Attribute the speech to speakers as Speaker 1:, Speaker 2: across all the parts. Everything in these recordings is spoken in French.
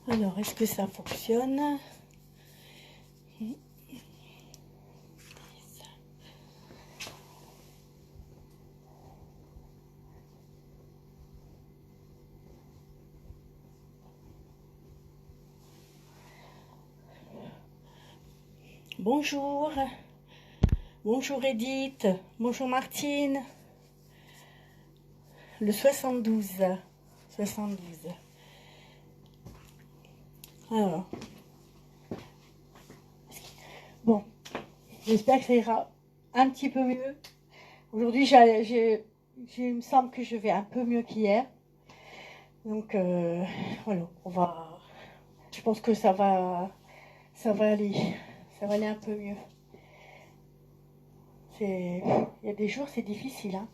Speaker 1: Alors, est-ce que ça fonctionne? Bonjour, bonjour Edith, bonjour Martine, le 72, 72. Alors, bon, j'espère que ça ira un petit peu mieux. Aujourd'hui, il me semble que je vais un peu mieux qu'hier. Donc, voilà, je pense que ça va aller, ça va aller un peu mieux. Il y a des jours, c'est difficile, hein.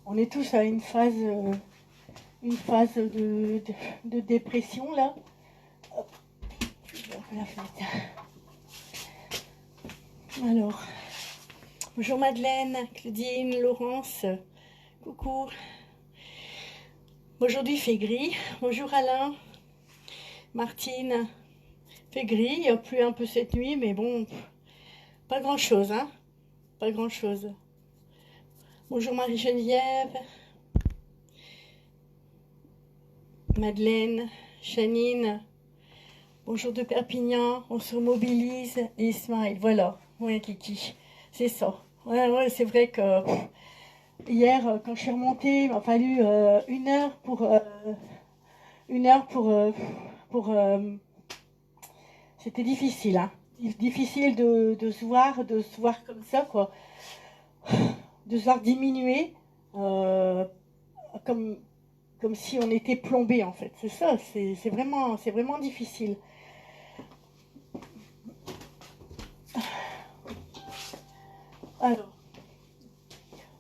Speaker 1: On est tous à une phase de dépression, là. Hop, je la fenêtre. Alors, bonjour Madeleine, Claudine, Laurence, coucou. Aujourd'hui, il fait gris. Bonjour Alain, Martine. Il fait gris, il y a plu un peu cette nuit, mais bon, pas grand-chose, hein. Pas grand-chose. Bonjour Marie-Geneviève, Madeleine, Chanine. Bonjour de Perpignan, on se mobilise et smile. Voilà, ouais Kiki, c'est ça. Ouais, c'est vrai que hier, quand je suis remontée, il m'a fallu une heure c'était difficile, hein. Difficile de se voir comme ça, quoi. De se voir diminuer, euh, comme, comme si on était plombé, en fait. C'est ça, c'est vraiment difficile. Alors,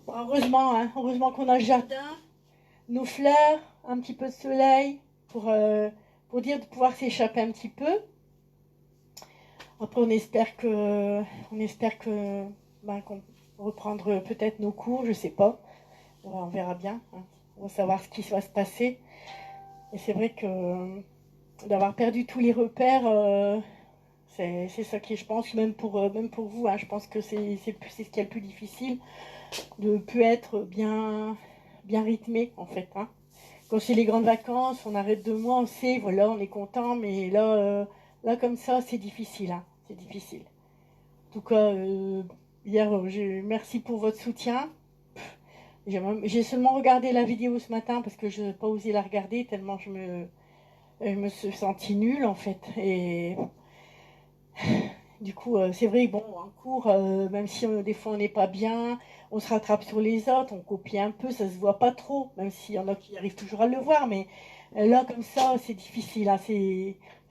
Speaker 1: heureusement, hein, heureusement qu'on a le jardin, nos fleurs, un petit peu de soleil pour dire de pouvoir s'échapper un petit peu. Après, on espère que qu'on reprendre peut-être nos cours, je sais pas. On verra bien, hein. On va savoir ce qui va se passer. Et c'est vrai que d'avoir perdu tous les repères, c'est ça qui, je pense, même pour vous, hein, je pense que c'est ce qui est le plus difficile, de ne plus être bien rythmé, en fait, hein. Quand c'est les grandes vacances, on arrête 2 mois, on sait, voilà, on est content, mais là comme ça, c'est difficile, hein, c'est difficile. En tout cas, hier, merci pour votre soutien. J'ai seulement regardé la vidéo ce matin parce que je n'ai pas osé la regarder tellement je me suis sentie nulle en fait. Et du coup, c'est vrai, bon, en cours, même si des fois on n'est pas bien, on se rattrape sur les autres, on copie un peu, ça se voit pas trop, même s'il y en a qui arrivent toujours à le voir, mais là, comme ça, c'est difficile, hein.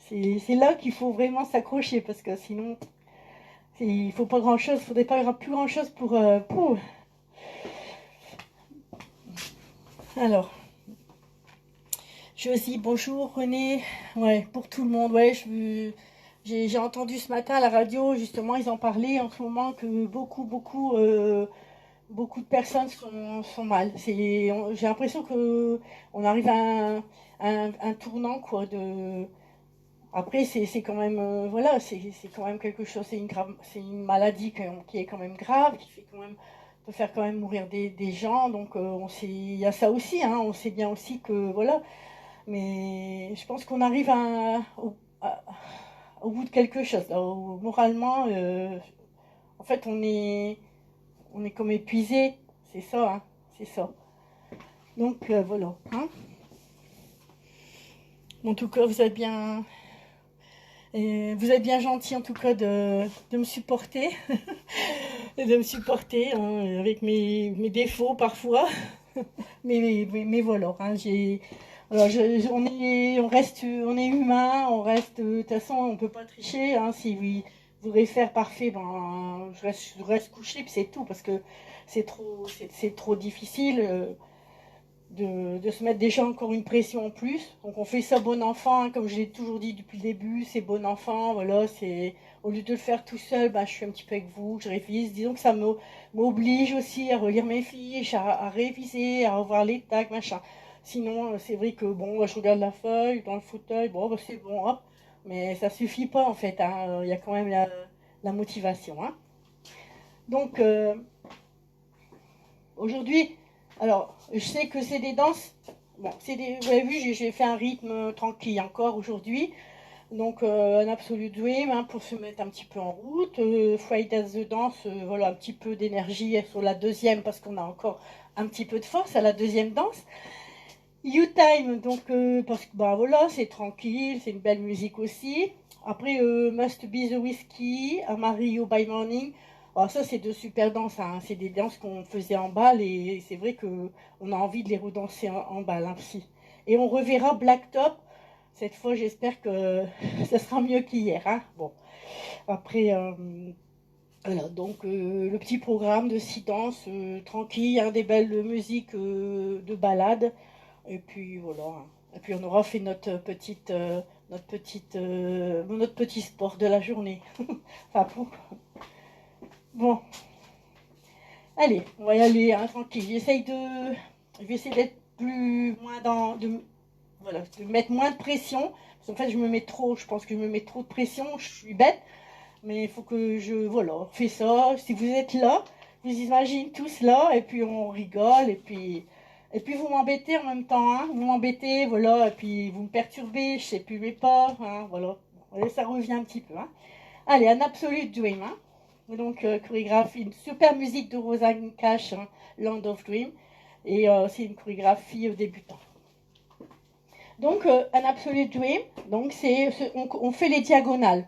Speaker 1: C'est là qu'il faut vraiment s'accrocher parce que sinon, il faut pas grand-chose, il faudrait pas plus grand-chose pour. Alors, Josie, bonjour, René, ouais, pour tout le monde, ouais, j'ai entendu ce matin à la radio, justement, ils en parlaient en ce moment que beaucoup de personnes sont mal. J'ai l'impression que on arrive à un tournant, quoi. Après, c'est quand même, voilà, c'est quand même quelque chose, c'est une maladie qui est quand même grave, qui fait quand même, peut faire quand même mourir des gens. Donc, il y a ça aussi, hein. On sait bien aussi que, voilà. Mais je pense qu'on arrive au bout de quelque chose, là, moralement, en fait, on est comme épuisé. C'est ça, hein, c'est ça. Donc voilà, hein. En tout cas, vous êtes bien gentil en tout cas de me supporter, de me supporter, hein, avec mes défauts parfois. Mais voilà, hein, alors on est humain, de toute façon, on peut pas tricher, hein. Si vous voudrez faire parfait, ben je reste couché, puis c'est tout, parce que c'est trop difficile. De se mettre déjà encore une pression en plus. Donc on fait ça bon enfant, hein, comme je l'ai toujours dit depuis le début, c'est bon enfant, voilà, c'est au lieu de le faire tout seul, bah, je suis un petit peu avec vous, je révise. Disons que m'oblige aussi à relire mes fiches, à réviser, à revoir les tags, machin. Sinon, c'est vrai que bon, je regarde la feuille dans le fauteuil, bon, bah, c'est bon, hop. Mais ça suffit pas en fait, hein. Il y a quand même la motivation, hein. Donc, aujourd'hui, alors, je sais que c'est des danses. Bon, vous avez vu, j'ai fait un rythme tranquille encore aujourd'hui. Donc, un Absolute Dream, hein, pour se mettre un petit peu en route. Friday the Dance, voilà, un petit peu d'énergie sur la deuxième, parce qu'on a encore un petit peu de force à la deuxième danse. You Time, donc, parce que, bah voilà, c'est tranquille, c'est une belle musique aussi. Après, Must Be the Whiskey, Amarillo by Morning. Alors ça, c'est de super danses, hein. C'est des danses qu'on faisait en balle et c'est vrai qu'on a envie de les redanser en balle, hein, aussi. Et on reverra Blacktop. Cette fois, j'espère que ça sera mieux qu'hier, hein. Bon, après, voilà, donc le petit programme de 6 danses, tranquille, hein, des belles musiques de balade. Et puis voilà, hein. Et puis on aura fait notre petit sport de la journée. Enfin, bon, allez, on va y aller, hein, tranquille. Je vais essayer d'être moins voilà, de mettre moins de pression. Parce qu'en fait, je pense que je me mets trop de pression, je suis bête. Mais il faut que voilà, on fait ça. Si vous êtes là, je vous imagine tous là, et puis on rigole, et puis vous m'embêtez en même temps, hein. Vous m'embêtez, voilà, et puis vous me perturbez, je sais plus mes pas, hein, voilà. Et ça revient un petit peu, hein. Allez, un Absolute Dream, hein. Donc, chorégraphie, une super musique de Rosanne Cash, hein, Land of Dream, et c'est une chorégraphie débutant. Donc, un Absolute Dream, donc on fait les diagonales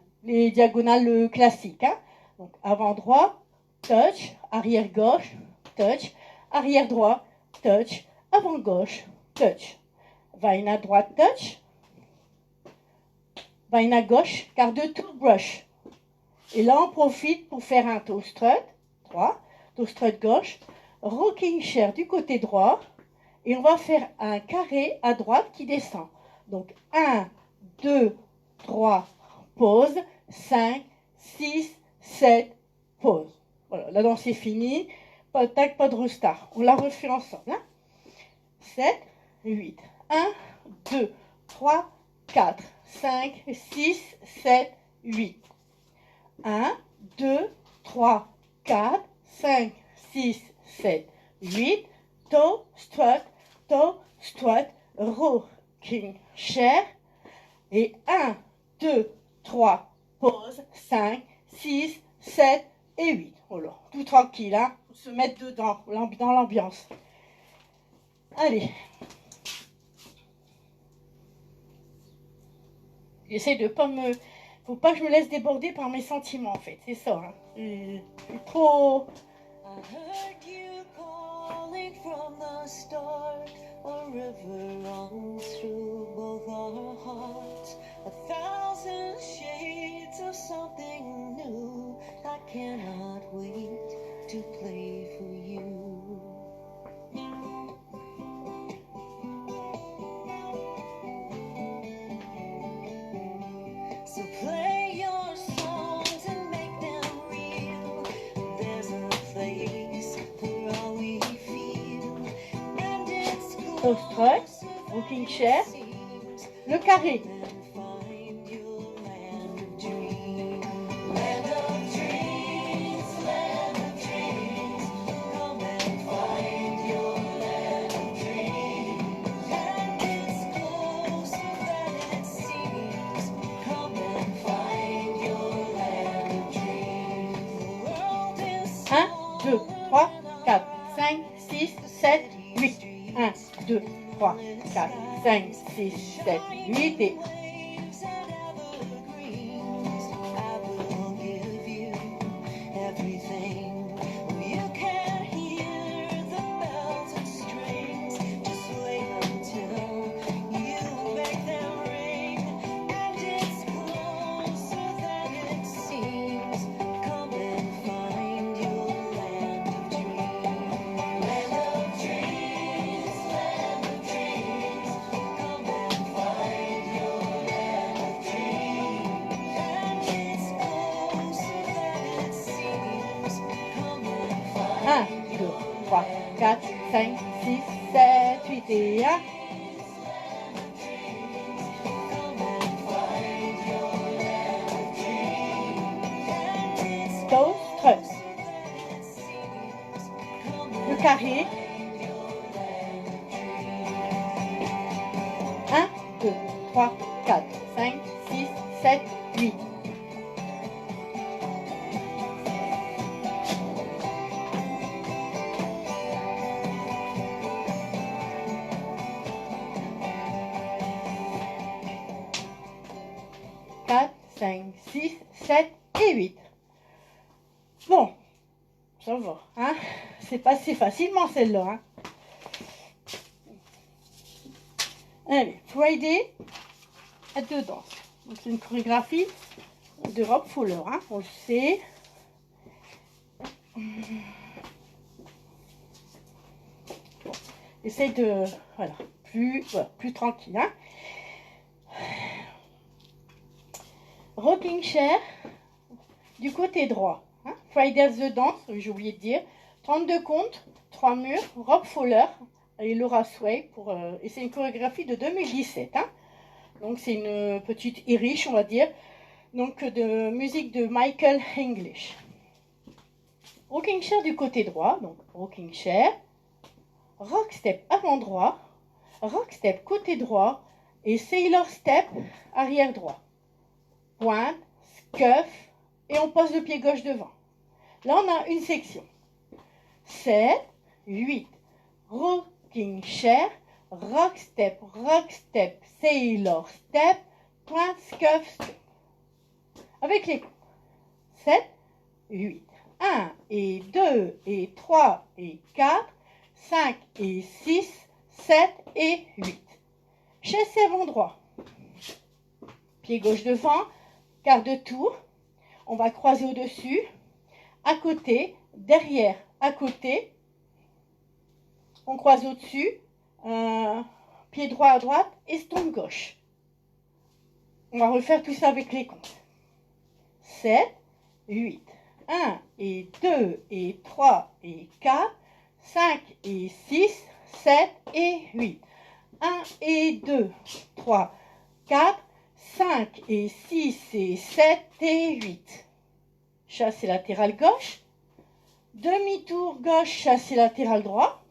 Speaker 1: classiques, hein. Donc, avant droit, touch, arrière gauche, touch, arrière droit, touch, avant gauche, touch. Vaina droite, touch, vaina gauche, quart de tour, brush. Et là, on profite pour faire un toe strut, droit, toe strut gauche, rocking chair du côté droit, et on va faire un carré à droite qui descend. Donc 1, 2, 3, pause, 5, 6, 7, pause. Voilà, la danse est finie, pas de tac, pas de restart. On la refait ensemble, hein. 7, 8, 1, 2, 3, 4, 5, 6, 7, 8. 1, 2, 3, 4, 5, 6, 7, 8. Toe, strut, rocking chair. Et 1, 2, 3, pause, 5, 6, 7 et 8. Voilà, tout tranquille, hein. Faut se mettre dedans, dans l'ambiance. Allez. J'essaie de pas me... Faut pas que je me laisse déborder par mes sentiments, en fait. C'est ça, hein. Je suis trop... I heard you calling from the start. A river runs through both our hearts. 1,000 shades of something new. I cannot wait to play for you. So play your songs and make them real. There's a place for all we feel. And it's close. Strut, rocking chair, le carré. Un, 2, 3, 4, 5, 6, 7, 8. 1, 2, 3, 4, 5, 6, 7, 8 et... Un, 2, 3, 4, 5, 6, 7, 8 et 1. carré. 1, 2, 3, 4, 5, 6, 7, 8. Quatre, 5, 6, 7 et 8. Bon, ça va, hein? C'est passé facilement celle-là, hein? Allez, Friday à deux danses. Donc c'est une chorégraphie de Rob Fowler, hein? On le sait. Bon, essaye de, voilà, plus tranquille, hein? Rocking chair du côté droit. Hein? Friday the Dance, j'ai oublié de dire. 32 comptes, 3 murs, Rob Fowler et Laura Sway. Et c'est une chorégraphie de 2017. Hein? Donc c'est une petite Irish, on va dire. Donc de musique de Michael English. Rocking chair du côté droit. Donc rocking chair. Rock step avant droit. Rock step côté droit. Et Sailor step arrière droit. Pointe, scuff, et on pose le pied gauche devant. Là, on a une section. 7, 8, rocking chair, rock step, sailor step, pointe, scuff, step. Avec les comptes. 7, 8, 1 et 2 et 3 et 4, 5 et 6, 7 et 8. Chaise avant droit. Pied gauche devant. Quart de tour, on va croiser au-dessus, à côté, derrière, à côté, on croise au-dessus, pied droit à droite et stomp gauche. On va refaire tout ça avec les comptes. 7, 8, 1 et 2 et 3 et 4, 5 et 6, 7 et 8. 1 et 2, 3, 4, 5 et 6 et 7 et 8. Chassé latéral gauche. Demi-tour gauche, chassé latéral droit.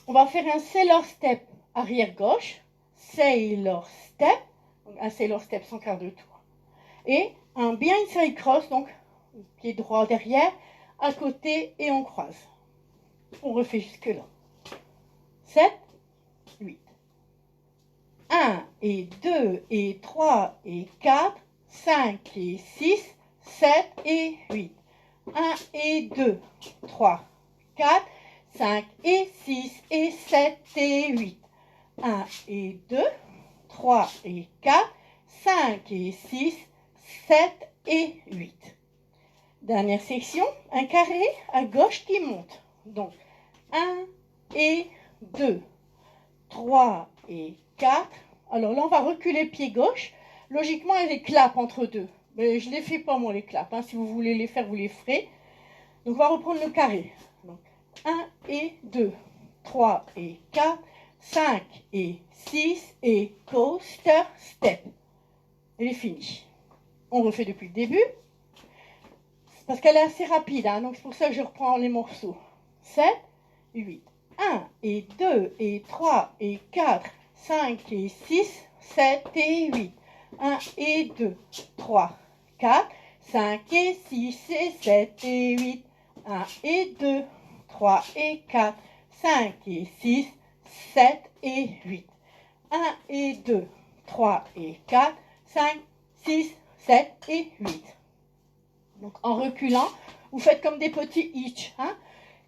Speaker 1: On va faire un sailor step arrière gauche. Sailor step. Donc un sailor step sans quart de tour. Et un behind side cross, donc pied droit derrière, à côté et on croise. On refait jusque là. 7, 8. 1 et 2 et 3 et 4, 5 et 6, 7 et 8. 1 et 2, 3, 4, 5 et 6 et 7 et 8. 1 et 2, 3 et 4, 5 et 6, 7 et 8. Dernière section, un carré à gauche qui monte. Donc 1 et 2, 3 et 4. Alors là, on va reculer pied gauche. Logiquement, il y a les claps entre deux. Mais je ne les fais pas, moi, les claps. Hein. Si vous voulez les faire, vous les ferez. Donc, on va reprendre le carré. Donc, 1 et 2, 3 et 4, 5 et 6 et coaster step. Elle est finie. On refait depuis le début. Parce qu'elle est assez rapide. Hein. Donc, c'est pour ça que je reprends les morceaux. 7, 8. 1 et 2 et 3 et 4, 5 et 6, 7 et 8. 1 et 2, 3, 4, 5 et 6 et 7 et 8. 1 et 2, 3 et 4, 5 et 6, 7 et 8. 1 et 2, 3 et 4, 5, 6, 7 et 8. Donc en reculant, vous faites comme des petits hitch. Hein,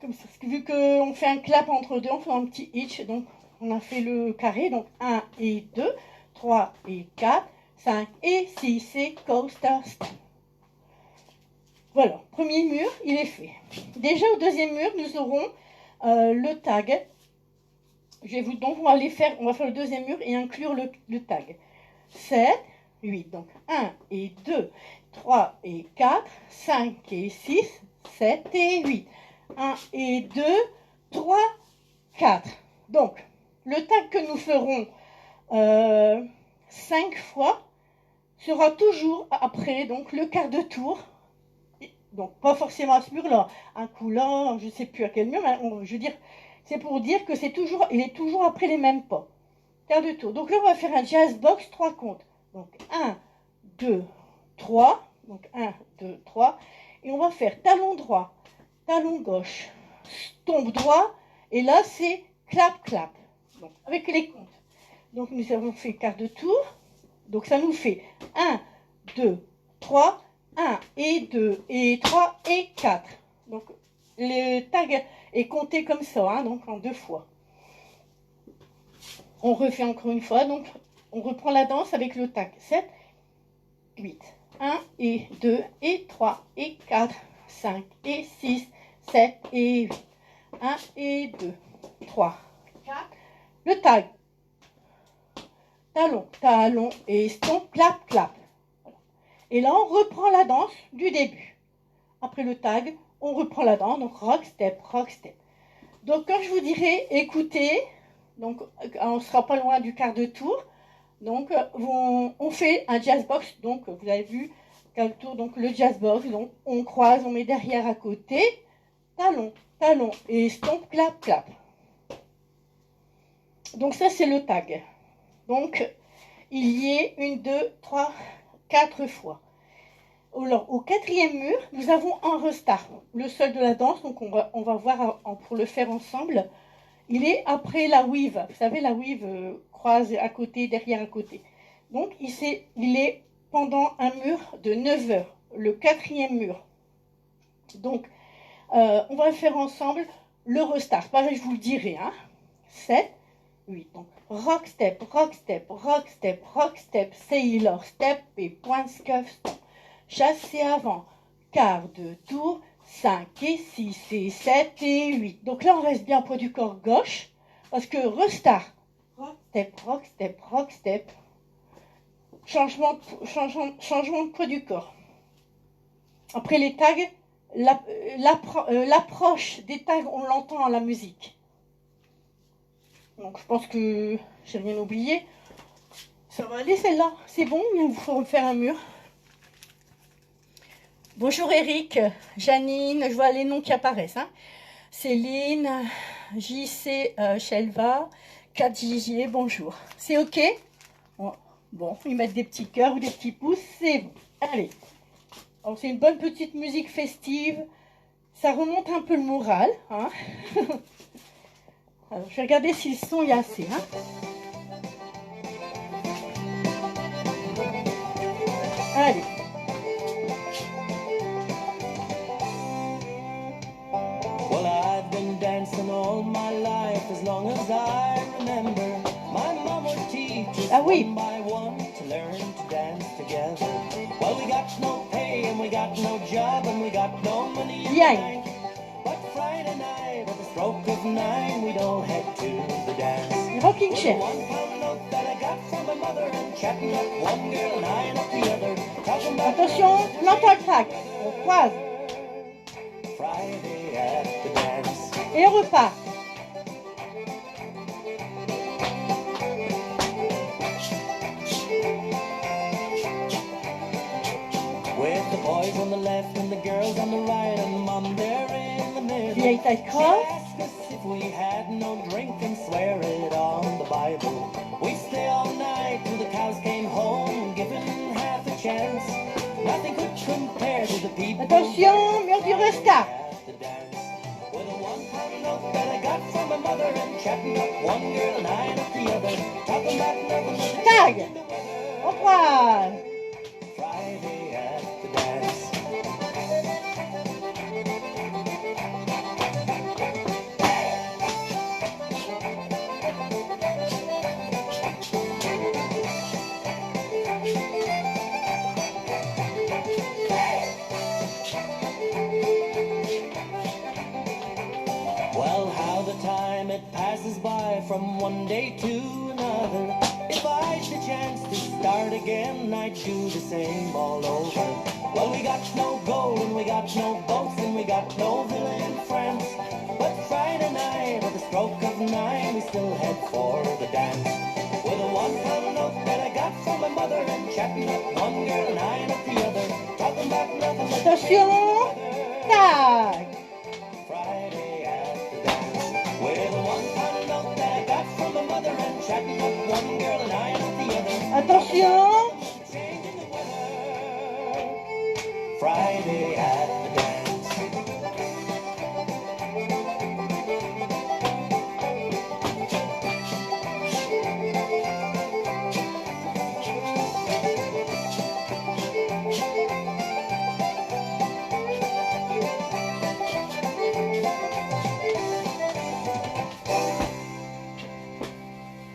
Speaker 1: comme ça, vu qu'on fait un clap entre deux, on fait un petit hitch. Donc on a fait le carré. Donc 1 et 2, 3 et 4, 5 et 6 et coaster step. Voilà, premier mur, il est fait. Déjà au deuxième mur, nous aurons le tag. Donc on va faire le deuxième mur et inclure le tag. 7, 8, donc 1 et 2, 3 et 4, 5 et 6, 7 et 8. 1 et 2, 3, 4. Donc, le tag que nous ferons 5 fois sera toujours après donc le quart de tour Donc, pas forcément à ce mur-là. Un coup là, je ne sais plus à quel mur, mais je veux dire, c'est pour dire que il est toujours après les mêmes pas. Quart de tour. Donc là, on va faire un jazz box 3 comptes. Donc 1, 2, 3. Donc 1, 2, 3. Et on va faire talon droit, talon gauche, tombe droit. Et là, c'est clap, clap. Donc avec les comptes. Donc nous avons fait quart de tour. Donc ça nous fait 1, 2, 3, 1 et 2 et 3 et 4. Donc le tag est compté comme ça, hein, donc en 2 fois. On refait encore une fois, donc on reprend la danse avec le tag. 7, 8, 1 et 2 et 3 et 4, 5 et 6, 7 et 8. 1 et 2, 3, 4. Le tag. Talon, talon et stomp, clap, clap. Et là, on reprend la danse du début. Après le tag, on reprend la danse, donc rock, step, rock, step. Donc quand je vous dirai écoutez, donc on ne sera pas loin du quart de tour. Donc on fait un jazz box, donc vous avez vu quart de tour, donc le jazz box, donc on croise, on met derrière à côté, talon, talon et stomp, clap, clap. Donc ça c'est le tag. Donc il y est 1, 2, 3, 4 fois. Alors, au quatrième mur, nous avons un restart, le sol de la danse, donc on va voir pour le faire ensemble. Il est après la weave, vous savez la weave croise à côté, derrière à côté. Donc il est pendant un mur de 9 heures, le quatrième mur. Donc on va faire ensemble le restart, pareil je vous le dirai, hein. 7, 8, donc rock step, rock step, rock step, rock step, sailor step et point scuff step. Chassé avant, quart de tour, 5 et 6 et 7 et 8. Donc là, on reste bien au poids du corps gauche, parce que restart, rock step, rock step, rock step, changement de poids du corps. Après les tags, l'approche des tags, on l'entend à la musique. Donc je pense que j'ai rien oublié. Ça va aller celle-là, c'est bon, il faut refaire un mur. Bonjour Eric, Janine, je vois les noms qui apparaissent. Hein. Céline, JC, Shelva, 4JJ, bonjour. C'est ok? Bon, ils mettent des petits cœurs ou des petits pouces, c'est bon. Allez, alors c'est une bonne petite musique festive, ça remonte un peu le moral. Hein. Alors, je vais regarder si le son est assez. Hein. Allez.
Speaker 2: All my life, as long as I remember, my mom would teach us
Speaker 1: oui.
Speaker 2: one by one to learn to dance together. Well, we got no pay and we got no job and we got no money in the bank. But Friday night at the stroke of 9, we'd all head to the dance.
Speaker 1: Rocking chair.
Speaker 2: With a £1 note that I got from my mother and chatting up one girl and eyeing up the other.
Speaker 1: Attention, mental track. On croise.
Speaker 2: Friday at the dance.
Speaker 1: Et on repart.
Speaker 2: With the boys on the left and the girls on the right and mom there in the middle.
Speaker 1: Vieille taille cross.
Speaker 2: She asked us if we had no drink and swear it on the Bible. We'd stay all night till the cows came home, given half a chance. Nothing could compare to the people.
Speaker 1: Attention, mur du restart.
Speaker 2: With a £1 note that I got from my mother and chatting up one girl and eyeing up the other. Talking about nothing but
Speaker 1: tag. On croise.
Speaker 2: Friday at the dance. Well, how the time it passes by from one day to another. If I'd the chance to start again, I'd do the same all over. Well, we got no gold and we got no boats and we got no villa in France. But Friday night at the stroke of 9, we still head for the dance. With a £1 note that I got from my mother and chatting up one girl and eyeing up the other. Talking
Speaker 1: Attention. Tac.
Speaker 2: Friday at the dance. With a one-pound note that I got from my mother and chatting up one girl and I with the other.
Speaker 1: Attention.
Speaker 2: Changing the weather. Friday at the dance.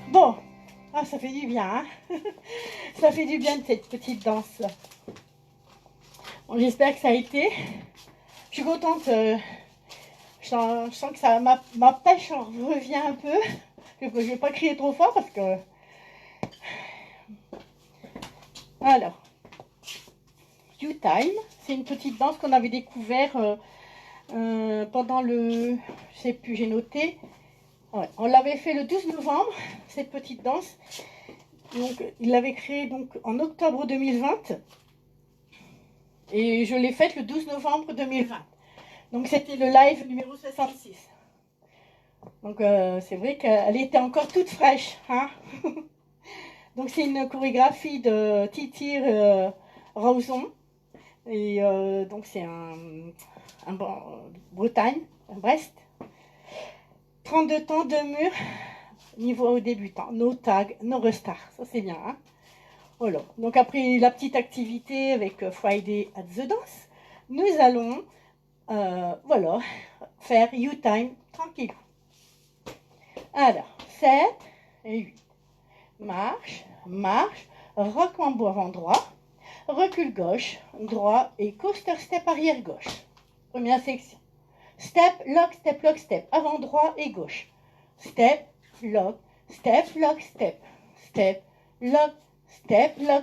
Speaker 1: Bon, ah, ça fait du bien, hein. Ça fait du bien de cette petite danse. Bon, j'espère que ça a été. Je suis contente. Je sens que ça, ma pêche en revient un peu. Je ne vais pas crier trop fort parce que... Alors, You Time, c'est une petite danse qu'on avait découvert pendant le... Je sais plus, j'ai noté. Ouais, on l'avait fait le 12 novembre, cette petite danse. Donc, il l'avait créée donc, en octobre 2020. Et je l'ai faite le 12 novembre 2020. Donc, c'était le live numéro 66. Donc, c'est vrai qu'elle était encore toute fraîche. Hein. Donc, c'est une chorégraphie de Titi Rawson. Et donc, c'est un Bretagne, un Brest. 32 temps de mur, niveau débutant, no tag, no restart, ça c'est bien. Hein, voilà, donc après la petite activité avec Friday at the Dance, nous allons, voilà, faire You Time tranquille. Alors, 7 et 8, marche, marche, rock mambo avant droit, recul gauche, droit et coaster step arrière gauche. Première section. Step, lock, step, avant droit et gauche. Step, lock, step, lock, step. Step, lock,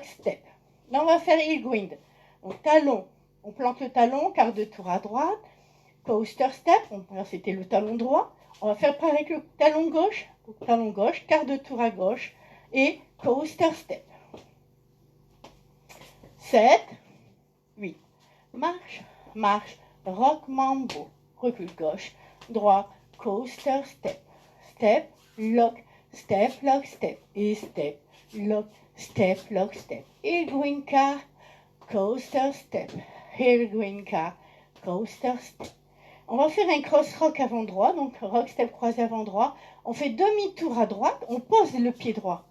Speaker 1: step. Là, on va faire heel grind. Donc, talon, on plante le talon, quart de tour à droite. Coaster step, c'était le talon droit. On va faire pareil avec le talon gauche, quart de tour à gauche. Et coaster step. 7, 8. Marche, marche, rock mambo. Recul gauche, droit, coaster step. Step, lock, step. Et step, lock, step. Et green car, coaster step. Heel green car, coaster step. On va faire un cross rock avant droit, donc rock step croisé avant droit. On fait demi-tour à droite, on pose le pied droit.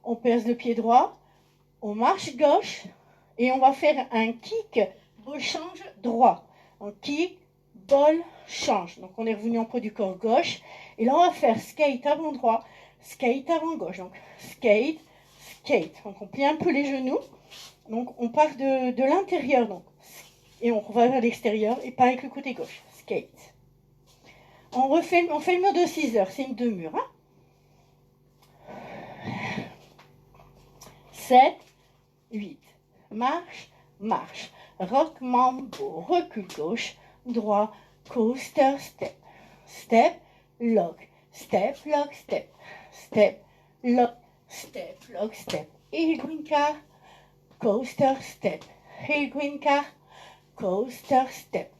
Speaker 1: On pèse le pied droit, on marche gauche et on va faire un kick, ball change droit. Un kick, ball change. Donc on est revenu en poids du corps gauche. Et là on va faire skate avant droit, skate avant gauche. Donc skate. Donc on plie un peu les genoux. Donc on part de l'intérieur. Donc, et on va vers l'extérieur. Et pareil avec le côté gauche. Skate. On fait le mur de 6 heures. C'est une demi-heure. Hein. 7, 8. Marche. Rock mambo. Recul gauche. Droit. Coaster step. Step. Lock. Step. Step. Lock. Step. Heel green car. Coaster step. Heel green car. Coaster step.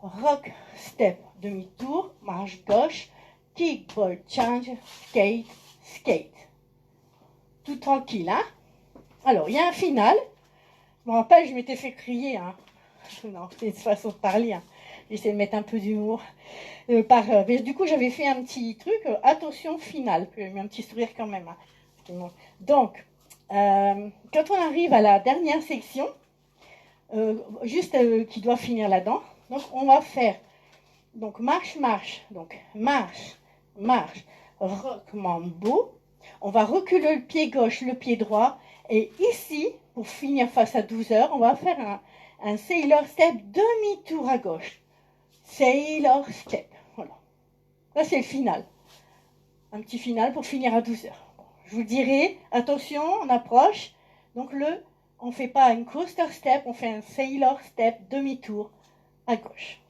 Speaker 1: Rock step. Demi-tour. Marche gauche. Kick, ball, change. Skate. Tout tranquille, hein? Alors, il y a un final. Je me rappelle, je m'étais fait crier, hein. Non, c'est une façon de parler, hein. J'essaie de mettre un peu d'humour. Mais du coup, j'avais fait un petit truc, attention finale. Puis j'ai mis un petit sourire quand même. Hein. Donc, quand on arrive à la dernière section, qui doit finir là-dedans, donc on va faire donc marche. Donc marche, rock mambo. On va reculer le pied gauche, le pied droit. Et ici, pour finir face à 12 heures, on va faire un sailor step demi-tour à gauche. Sailor step. Voilà. Là, c'est le final. Un petit final pour finir à 12 heures. Je vous dirai, attention, on approche. Donc, on ne fait pas une coaster step, on fait un sailor step demi-tour à gauche.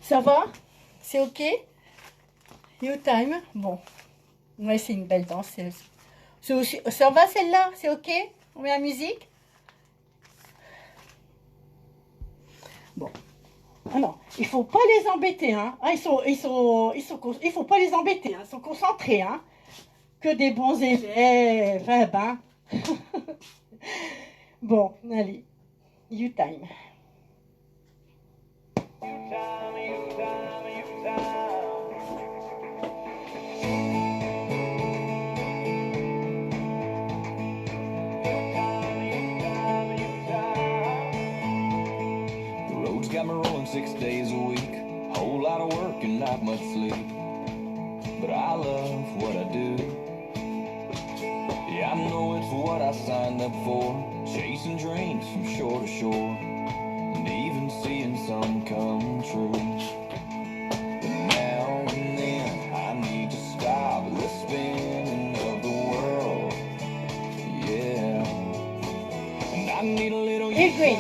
Speaker 1: Ça va? C'est OK? You time? Bon. Ouais, c'est une belle danse. Ça va celle-là? C'est OK? On met la musique. Bon. Ah non, il faut pas les embêter, hein. Ah, il faut pas les embêter, hein. Ils sont concentrés, hein. Que des bons élèves, eh ben. Bon, allez, you time.
Speaker 2: The road's got me rolling 6 days a week. Whole lot of work and not much sleep. But I love what I do. Yeah, I know it's what I signed up for. Chasing dreams from shore to shore. And even seeing some come true. But now and then I need to stop the spinning of the world. Yeah. And I need a little
Speaker 1: Hey, Green.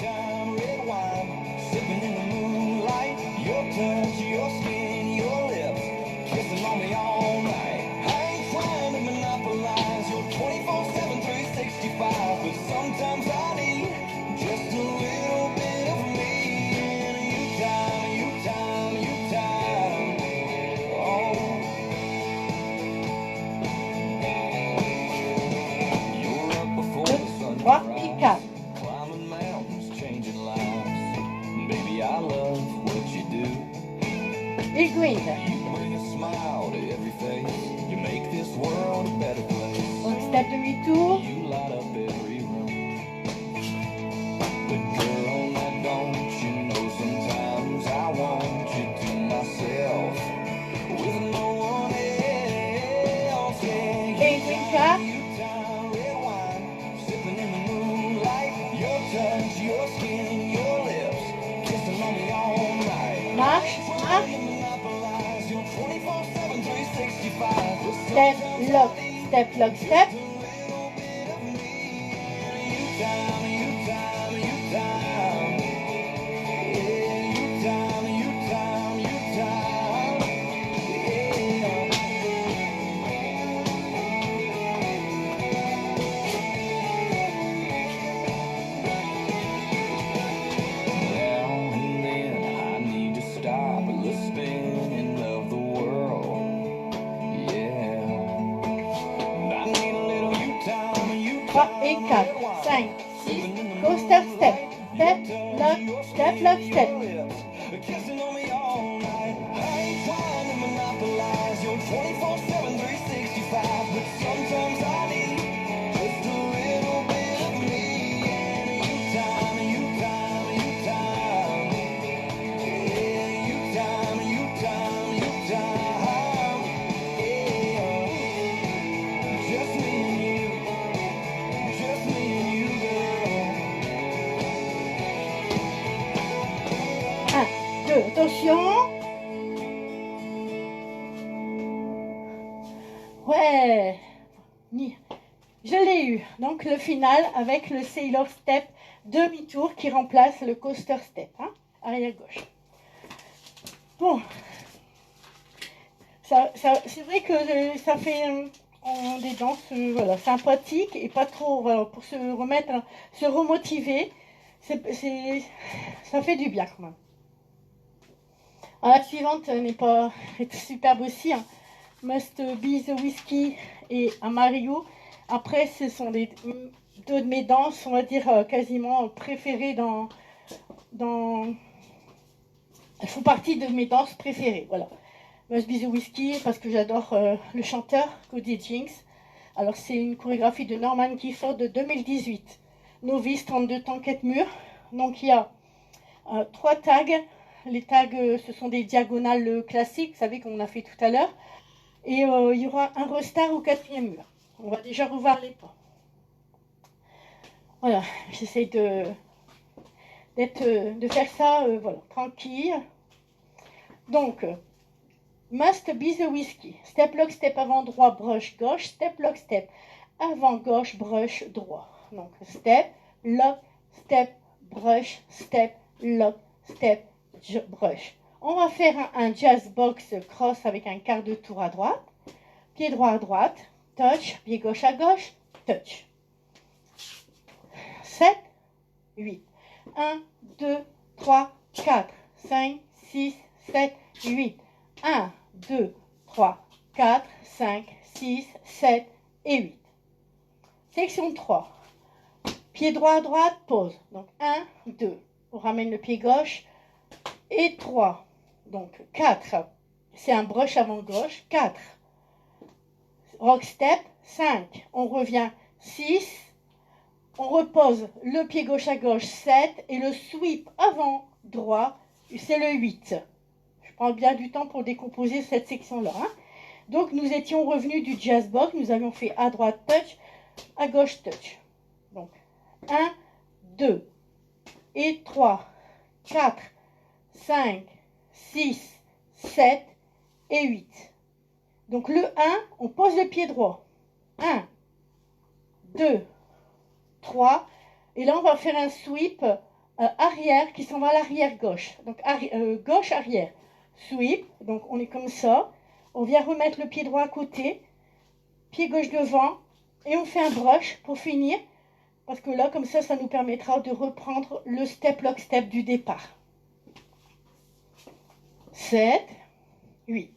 Speaker 2: time, red wine, sipping in the moonlight. Your touch, your skin, your lips, kissing on me all night. I ain't trying to monopolize your 24/7, 365, but sometimes I need just a little bit of me. And you time, you time, you time. Oh, you're up before the sun
Speaker 1: 3, 4.
Speaker 2: climbing mountains, changing lives. Baby, I love what you do.
Speaker 1: Et Green.
Speaker 2: You bring a smile to every face. You make this world a better place.
Speaker 1: Donc, step demi-tour.
Speaker 2: You light up every room. But girl, now don't you know sometimes I want you to myself with no one else. Yeah,
Speaker 1: Et Green 4.
Speaker 2: you time, red wine, sipping in the moonlight. Your touch, your skin, your lips, kissing on me all night.
Speaker 1: Marche, marche.
Speaker 2: Monopolize your 24/7, 365.
Speaker 1: Step, lock, step, lock, step.
Speaker 2: You time, you time, you time. Yeah, you time, you time, you time. Yeah. Now and then I need to stop the spinning of the world. Yeah. And I need a little you time, you
Speaker 1: 3 et 4, 5, 6. Coaster step. Step, lock, step.
Speaker 2: Kissing on me all night. I ain't trying to monopolize your 24/7, 365, but sometimes I need just a little bit of me. And you time, you time, you time. Yeah, you time, you time, you time. Yeah. Just me and you. Just me and you, girl.
Speaker 1: 1, 2, attention. Ouais. Je l'ai eu. Donc le final avec le Sailor Step demi-tour qui remplace le Coaster Step. Hein, arrière gauche. Bon. C'est vrai que ça fait des danses voilà, sympathiques et pas trop voilà, pour se remettre, se remotiver. Ça fait du bien quand même. Alors, la suivante est superbe aussi. Hein. Must Be the Whiskey et Amarillo. Après, ce sont deux de mes danses, on va dire quasiment préférées elles font partie de mes danses préférées. Voilà. Must Be the Whiskey parce que j'adore le chanteur Cody Jinks. Alors, c'est une chorégraphie de Norman Gifford de 2018. Novice, 32 temps, 4 murs. Donc, il y a 3 tags. Les tags, ce sont des diagonales classiques, vous savez, comme on a fait tout à l'heure. Et il y aura un restart au 4e mur. On va déjà revoir les pas. Voilà, j'essaie de faire ça voilà, tranquille. Donc, Must Be the Whiskey. Step lock, step avant droit, brush gauche. Step lock, step avant gauche, brush droit. Donc, step, lock, step, brush, step, lock, step, brush. On va faire un jazz box cross avec un quart de tour à droite. Pied droit à droite, touch. Pied gauche à gauche, touch. 7, 8. 1, 2, 3, 4, 5, 6, 7, 8. 1, 2, 3, 4, 5, 6, 7 et 8. Section 3. Pied droit à droite, pause. Donc 1, 2. On ramène le pied gauche. Et 3. Donc 4. C'est un brush avant gauche. 4. Rock step. 5. On revient. 6. On repose le pied gauche à gauche. 7. Et le sweep avant droit, c'est le 8. Je prends bien du temps pour décomposer cette section-là. Hein. Donc nous étions revenus du jazz box. Nous avions fait à droite touch, à gauche touch. Donc 1, 2 et 3, 4, 5, 6, 7 et 8. Donc le 1, on pose le pied droit. 1, 2, 3. Et là, on va faire un sweep arrière qui s'en va à l'arrière gauche. Donc gauche, arrière. Sweep. Donc on est comme ça. On vient remettre le pied droit à côté. Pied gauche devant. Et on fait un brush pour finir. Parce que là, comme ça nous permettra de reprendre le step, lock, step du départ. 7, 8.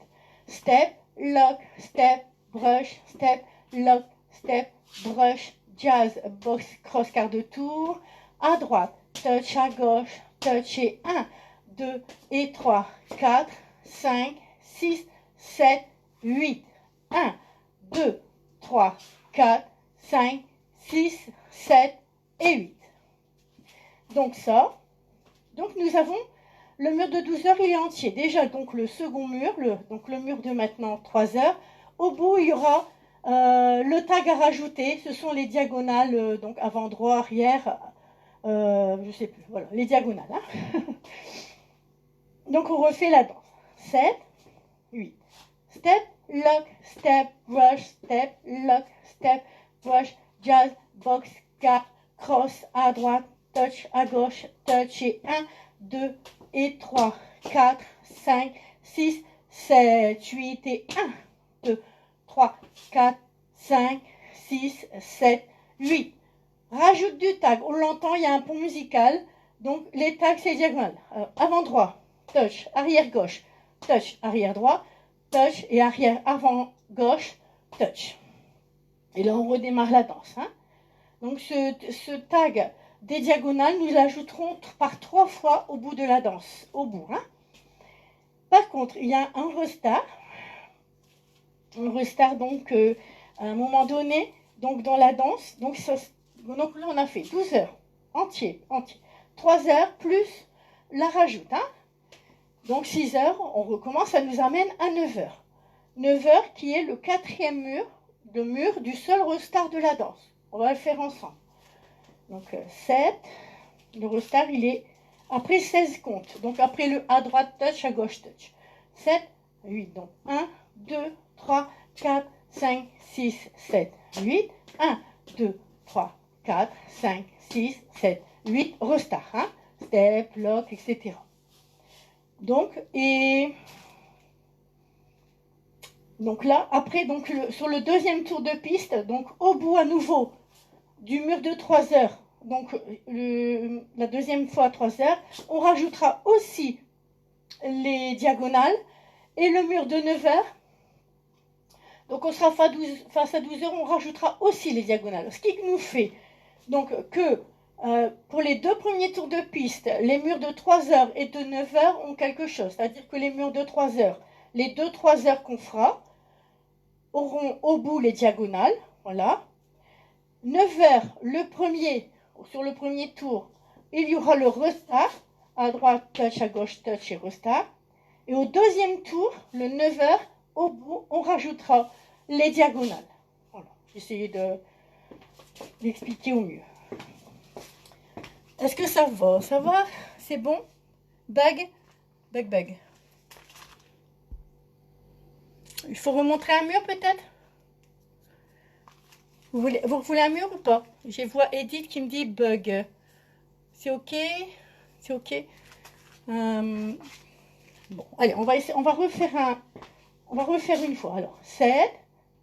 Speaker 1: Step, lock, step, brush, step, lock, step, brush, jazz, box, cross, quart de tour. À droite, touch à gauche, touch et 1, 2 et 3, 4, 5, 6, 7, 8. 1, 2, 3, 4, 5, 6, 7 et 8. Donc ça, donc nous avons le mur de 12 heures, il est entier. Déjà, donc le second mur, donc le mur de maintenant 3 heures. Au bout, il y aura le tag à rajouter. Ce sont les diagonales, donc avant, droit, arrière, je ne sais plus. Voilà, les diagonales. Hein. Donc on refait la danse. 7, 8. Step, lock, step, brush, step, lock, step, brush, jazz, box, cap, cross, à droite, touch, à gauche, touch et 1, 2 et 3, 4, 5, 6, 7, 8 et 1, 2, 3, 4, 5, 6, 7, 8. Rajoute du tag. On l'entend, il y a un pont musical. Donc les tags, c'est diagonal. Avant droit, touch, arrière gauche, touch, arrière droit, touch et arrière avant gauche, touch. Et là, on redémarre la danse. Hein. Donc ce tag des diagonales, nous l'ajouterons par 3 fois au bout de la danse. Au bout. Hein. Par contre, il y a un restart. Un restart, donc, à un moment donné, donc dans la danse. Donc là, on a fait 12 heures. Entier. 3 heures plus la rajoute. Hein. Donc 6 heures, on recommence, ça nous amène à 9 heures. 9 heures qui est le 4e mur, le mur du seul restart de la danse. On va le faire ensemble. Donc 7, le restart il est après 16 comptes. Donc après le à droite touch, à gauche touch. 7, 8. Donc 1, 2, 3, 4, 5, 6, 7, 8. 1, 2, 3, 4, 5, 6, 7, 8. Restart. Hein? Step, lock, etc. Donc, donc là, après, donc sur le deuxième tour de piste, donc au bout à nouveau du mur de 3 heures, donc la deuxième fois 3 heures, on rajoutera aussi les diagonales et le mur de 9 heures. Donc on sera face à 12 heures, on rajoutera aussi les diagonales. Ce qui nous fait donc que pour les 2 premiers tours de piste, les murs de 3 heures et de 9 heures ont quelque chose. C'est-à-dire que les murs de 3 heures, les 2-3 heures qu'on fera, auront au bout les diagonales. Voilà. 9 heures, sur le premier tour, il y aura le restart. À droite, touch, à gauche, touch et restart. Et au deuxième tour, le 9 heures, au bout, on rajoutera les diagonales. Voilà. J'essaie d'expliquer au mieux. Est-ce que ça va? Ça va? C'est bon? Bug? Bug. Il faut remontrer un mur peut-être? Vous voulez un mur ou pas? Je vois Edith qui me dit bug. C'est ok? C'est ok? Bon, allez, on va refaire une fois. Alors, 7,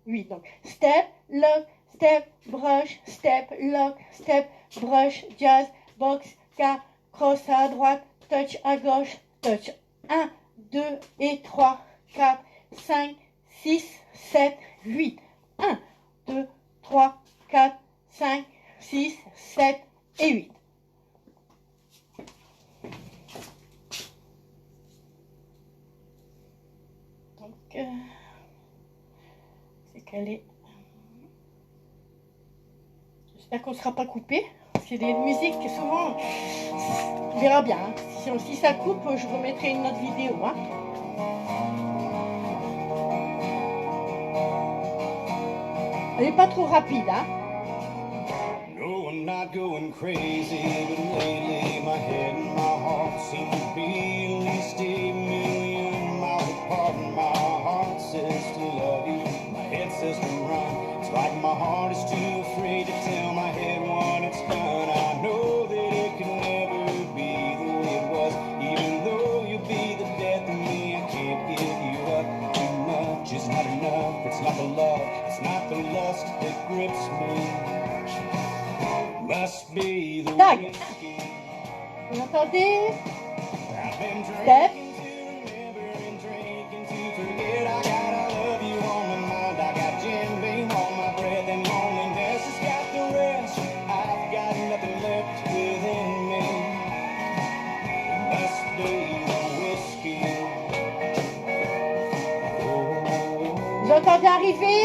Speaker 1: 8. Donc, step, lock, step, brush, step, lock, step, brush, jazz, box, car, cross à droite, touch à gauche, touch. 1, 2 et 3, 4, 5, 6, 7, 8. 1, 2, 3, 4, 5, 6, 7 et 8. Donc, c'est calé. J'espère qu'on ne sera pas coupé. C'est des musiques que souvent, on verra bien. Hein. Si ça coupe, je remettrai une autre vidéo. Hein. Elle n'est pas trop rapide. Hein.
Speaker 2: No, I'm not going crazy, but lately my head and my heart seem to be at least 8,000,000 miles apart. And my heart says to love you, my head says to run. It's like my heart is too afraid to tell my head what it's done. I know that it could never be the way it was, even though you'll be the death of me. I can't give you up. Too much is not enough. It's not the love, it's not the lust that grips me. Must be the whiskey.
Speaker 1: Vous entendez?
Speaker 2: I've been
Speaker 1: Step.
Speaker 2: drinking to remember and drinking to forget. I gotta love you on my mind. I got Jim Beam on my breath, and loneliness has got the rest. I've got nothing left within me. It must be the whiskey.
Speaker 1: Vous entendez arriver?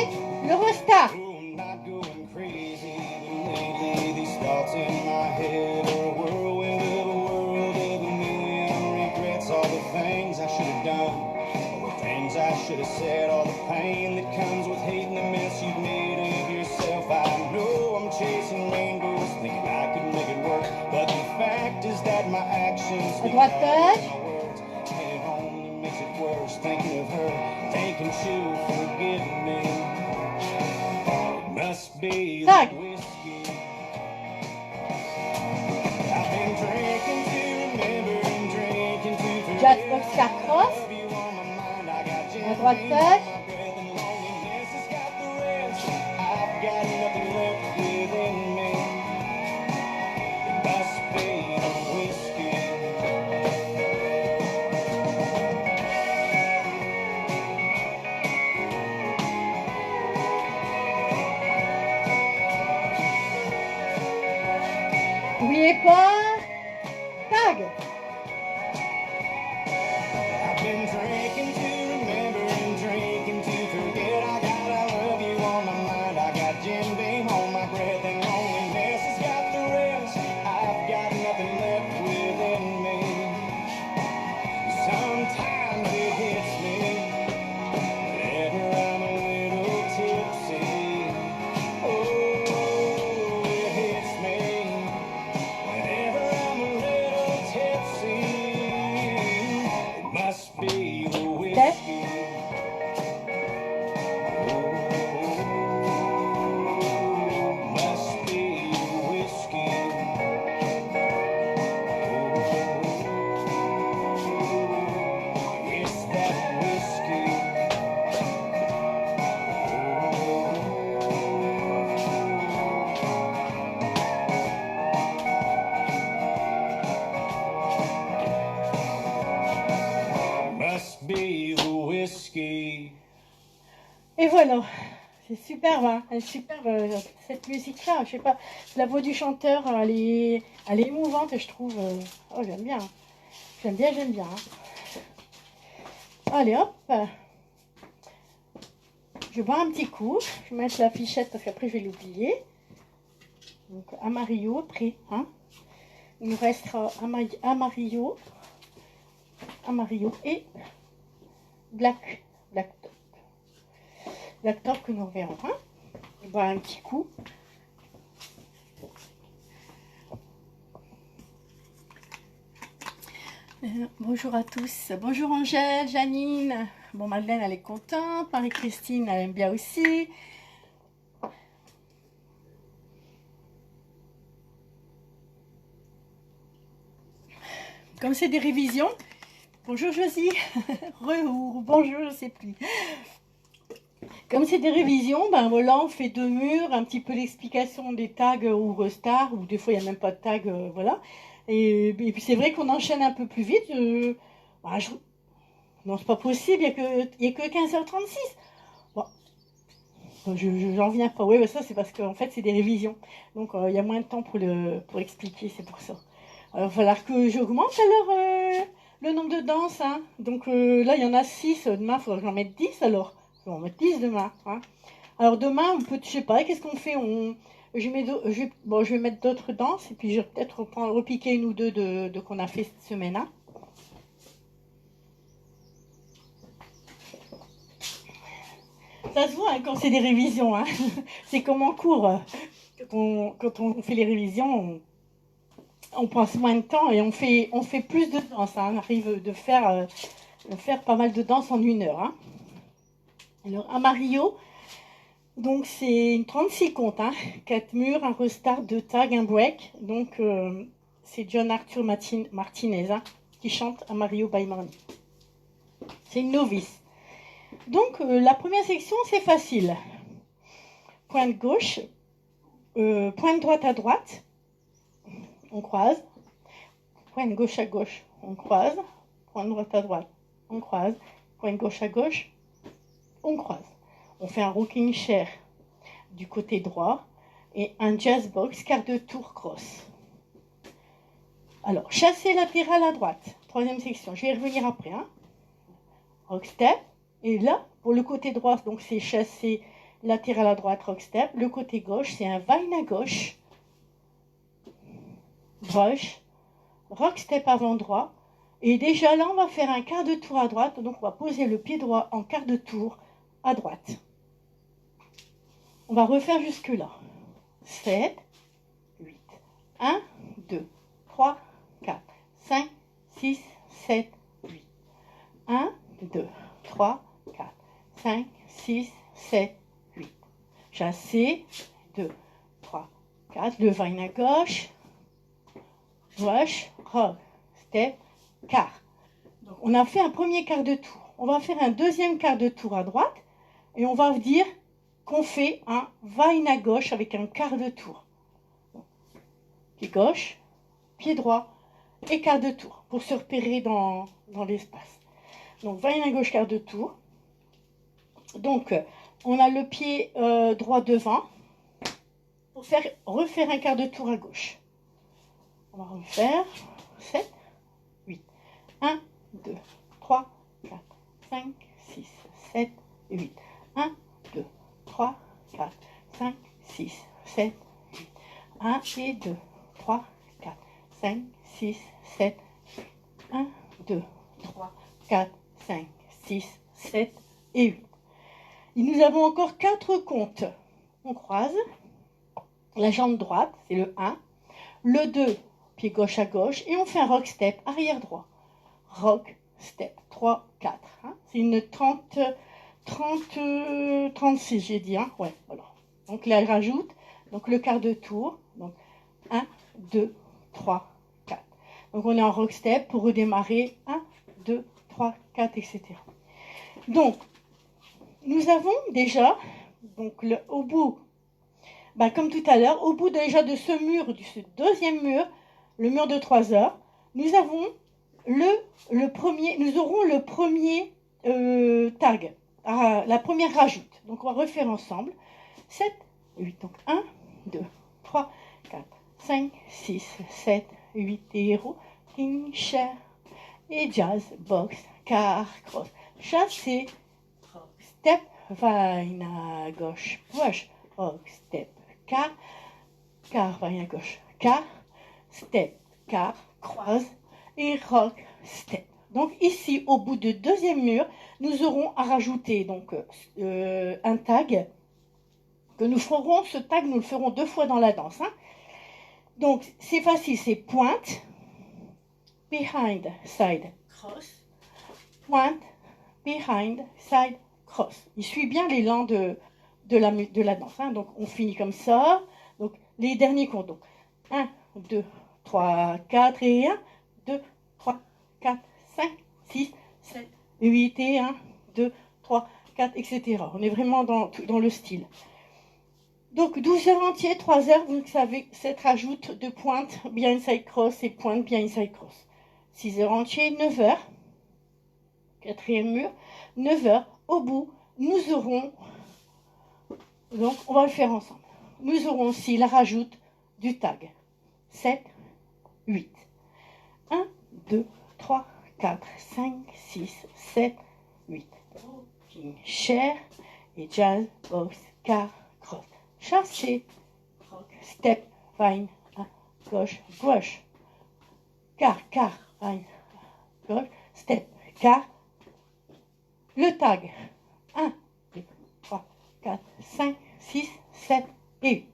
Speaker 1: Le restart.
Speaker 2: Oh, I'm not going crazy, but lately these thoughts in my head are a whirlwind of a world of a million regrets. All the things I should have done, all the things I should have said, all the pain that comes with hating the mess you've made of yourself. I know I'm chasing rainbows, thinking I could make it work, but the fact is that my actions
Speaker 1: À droite, touch.
Speaker 2: my words, and it only makes it worse. Thinking of her, thinking she'll forgive me. Must be the
Speaker 1: Tag.
Speaker 2: whiskey. I've been drinking to remember and drinking to forget.
Speaker 1: Jazz box car cross.
Speaker 2: Love you on my mind. I got Jim
Speaker 1: À droite,
Speaker 2: Beam
Speaker 1: touch.
Speaker 2: on my breath, and loneliness has got the rest. I've got nothing left within me. It must be the whiskey.
Speaker 1: N'oubliez pas. Tag.
Speaker 2: I've been drinking to remember and drinking to forget. I gotta love you on my mind. I got Jim Beam on my breath, and loneliness has got the rest. I've got nothing left within me. Sometimes it hits me whenever I'm a little tipsy. Oh, it hits me whenever I'm a little tipsy. It must be the whiskey. Oh, must be the whiskey. Oh, it's that whiskey. Must be the whiskey.
Speaker 1: Et voilà. C'est superbe, hein. Elle est superbe, cette musique-là. Je sais pas, la voix du chanteur, elle est émouvante, je trouve. Oh, j'aime bien. J'aime bien, j'aime bien. Hein. Allez, hop. Je bois un petit coup. Je vais mettre la fichette parce qu'après, je vais l'oublier. Donc, Amarillo, après. Hein. Il nous restera Amarillo et Black Top. Black Top que nous verrons. Hein. Je bois un petit coup. Bonjour à tous. Bonjour Angèle, Janine. Bon, Madeleine, elle est contente. Marie-Christine, elle aime bien aussi. Comme c'est des révisions. Bonjour Josie. Bonjour, je sais plus. Comme c'est des révisions, ben voilà, on fait 2 murs, un petit peu l'explication des tags ou restart, ou des fois il n'y a même pas de tag, voilà. Et puis c'est vrai qu'on enchaîne un peu plus vite. Bah, non, c'est pas possible, il y a que 15h36. Bon, j'en reviens pas. Oui, mais ça c'est parce qu'en fait c'est des révisions. Donc il y a moins de temps pour expliquer, c'est pour ça. Alors il va falloir que j'augmente alors le nombre de danses. Hein. Donc là il y en a 6, demain il faudra que j'en mette 10 alors. Je vais en mettre 10 demain. Hein. Alors demain, on peut, je sais pas, qu'est-ce qu'on fait je vais mettre d'autres danses et puis je vais peut-être repiquer une ou deux de qu'on a fait cette semaine. Hein. Ça se voit hein, quand c'est des révisions. Hein. C'est comme en cours. Quand on fait les révisions, on passe moins de temps et on fait plus de danses. Hein. On arrive de faire pas mal de danses en 1 heure. Hein. Alors, à Mario, donc c'est une 36 comptes, hein. 4 murs, un restart, 2 tags, un break. Donc c'est John Arthur Martinez hein, qui chante à Mario by Marnie. C'est une novice. Donc la première section c'est facile. Pointe gauche, pointe droite à droite, on croise. Pointe gauche à gauche, on croise. Pointe droite à droite, on croise. Pointe gauche à gauche, on croise. On fait un rocking chair du côté droit et un jazz box quart de tour cross. Alors, chassé latéral à droite, 3e section, je vais y revenir après. Hein. Rock step, et là, pour le côté droit, donc c'est chassé latéral à droite, rock step. Le côté gauche, c'est un vine à gauche, brush, rock step avant droit. Et déjà là, on va faire un quart de tour à droite, donc on va poser le pied droit en quart de tour à droite. On va refaire jusque-là. 7, 8, 1, 2, 3, 4, 5, 6, 7, 8. 1, 2, 3, 4, 5, 6, 7, 8. Chassé, 2, 3, 4. Le vine à gauche. Rush, rock, step, quart. Donc, on a fait un premier quart de tour. On va faire un deuxième quart de tour à droite. Et on va dire qu'on fait un vine à gauche avec un quart de tour. Pied gauche, pied droit et quart de tour pour se repérer dans l'espace. Donc, vine à gauche, quart de tour. Donc, on a le pied droit devant pour refaire un quart de tour à gauche. On va refaire 7, 8, 1, 2, 3, 4, 5, 6, 7, 8. 1, 2, 3, 4, 5, 6, 7, 8. 1 et 2, 3, 4, 5, 6, 7, 8. 1, 2, 3, 4, 5, 6, 7 et 8. Et nous avons encore 4 comptes. On croise. La jambe droite, c'est le 1. Le 2, pied gauche à gauche. Et on fait un rock step arrière droit. Rock step 3, 4. Hein. C'est une 36, j'ai dit. Hein. Ouais, voilà. Donc là, je rajoute. Donc le quart de tour. Donc 1, 2, 3, 4. Donc on est en rock step pour redémarrer. 1, 2, 3, 4, etc. Donc, nous avons déjà, donc au bout, comme tout à l'heure, au bout déjà de ce mur, de ce deuxième mur, le mur de 3 heures, nous avons nous aurons le premier tag, la première rajoute. Donc on va refaire ensemble. 7, 8, donc 1, 2, 3, 4, 5, 6, 7, 8 et héros, king, chair et jazz, box, car, cross, chassé, rock, step, vine à gauche, brush, rock, step, car, vine à gauche, car, step, car, croise et rock, step. Donc ici, au bout du deuxième mur, nous aurons à rajouter donc un tag que nous ferons. Ce tag, nous le ferons 2 fois dans la danse. Hein. Donc c'est facile, c'est pointe, behind, side, cross, pointe, behind, side, cross. Il suit bien l'élan de la danse. Hein. Donc on finit comme ça. Donc les derniers comptes. Donc 1, 2, 3, 4 et 1, 2, 3, 4, 5, 6, 7, 8 et 1, 2, 3, 4, etc. On est vraiment dans le style. Donc 12 heures entier, 3 heures, vous savez, cette rajoute de pointe behind side cross et pointe behind side cross. 6 heures entier, 9 heures, quatrième mur, 9 heures, au bout, nous aurons, donc on va le faire ensemble, nous aurons aussi la rajoute du tag, 7, 8, 1, 2, 3, 4, 5, 6, 7, 8, rocking, chair et jazz, box, car, cross. Chassé, step, vine, gauche, gauche, car, vine, gauche, step, car, le tag, 1, 2, 3, 4, 5, 6, 7 et 8.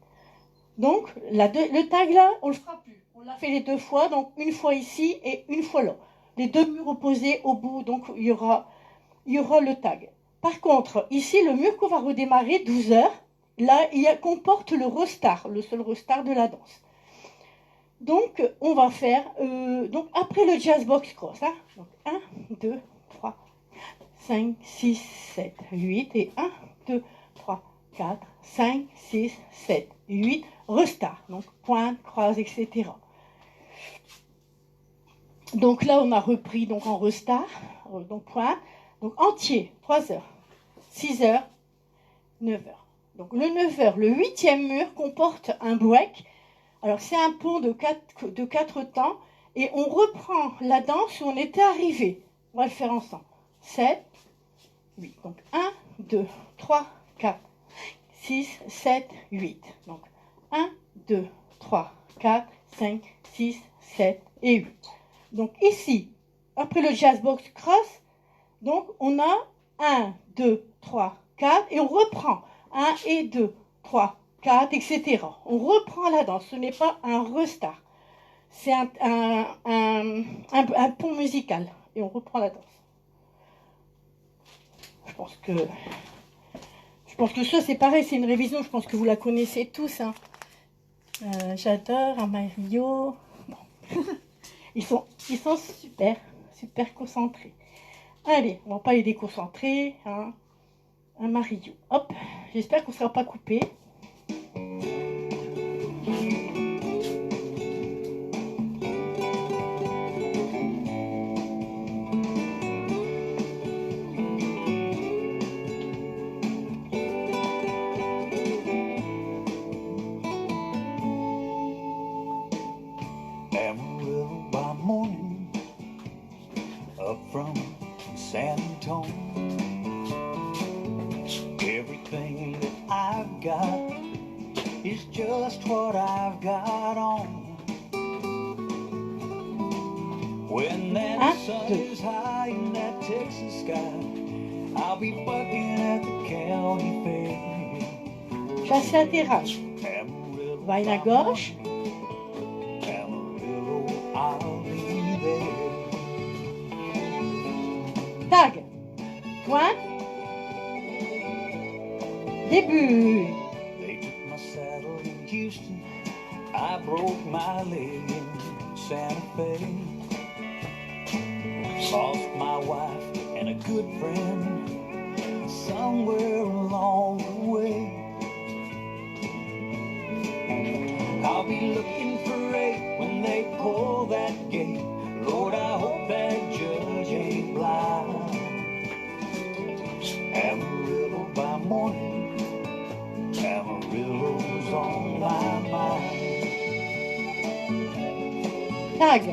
Speaker 1: Donc, le tag là, on le fera plus. On l'a fait les 2 fois, donc une fois ici et une fois là. Les 2 murs opposés au bout, donc il y aura le tag. Par contre, ici, le mur qu'on va redémarrer, 12 heures, là, comporte le restart, le seul restart de la danse. Donc, on va faire, donc après le jazz box cross, hein, donc 1, 2, 3, 5, 6, 7, 8, et 1, 2, 3, 4, 5, 6, 7, 8, restart, donc pointe, croise, etc. Donc là, on a repris donc en restart, donc pointe, donc entier, 3 heures, 6 heures, 9 heures. Donc le 9 heures, le 8e mur comporte un break. Alors c'est un pont de 4 temps et on reprend la danse où on était arrivé. On va le faire ensemble. 7, 8. Donc 1, 2, 3, 4, 6, 7, 8. Donc 1, 2, 3, 4, 5, 6, 7 et 8. Donc ici, après le jazz box cross, donc on a 1, 2, 3, 4 et on reprend 1 et 2, 3, 4, etc. On reprend la danse, ce n'est pas un restart. C'est un pont musical et on reprend la danse. Je pense que ça c'est pareil, c'est une révision, je pense que vous la connaissez tous. Hein. J'adore Amarillo. Bon. ils sont super concentrés. Allez, on ne va pas les déconcentrer. Hein. Amarillo. Hop, j'espère qu'on ne sera pas coupé.
Speaker 2: Amarillo by morning, up from San Antonio. Everything that I've got is just what I've got on. When that sun is high in that Texas sky, I'll be bucking at the county fair.
Speaker 1: Chasse latéral. Vaille à gauche.
Speaker 2: Amarillo, I'll be there.
Speaker 1: Tag. Point. Début.
Speaker 2: They took my saddle in Houston. I broke my leg in Santa Fe. Lost my wife and a good friend somewhere along the way. I'll be looking for 8 when they pull that gate. Lord, I hope that judge ain't blind. Amarillo by morning, Amarillo's on my mind.
Speaker 1: Tag.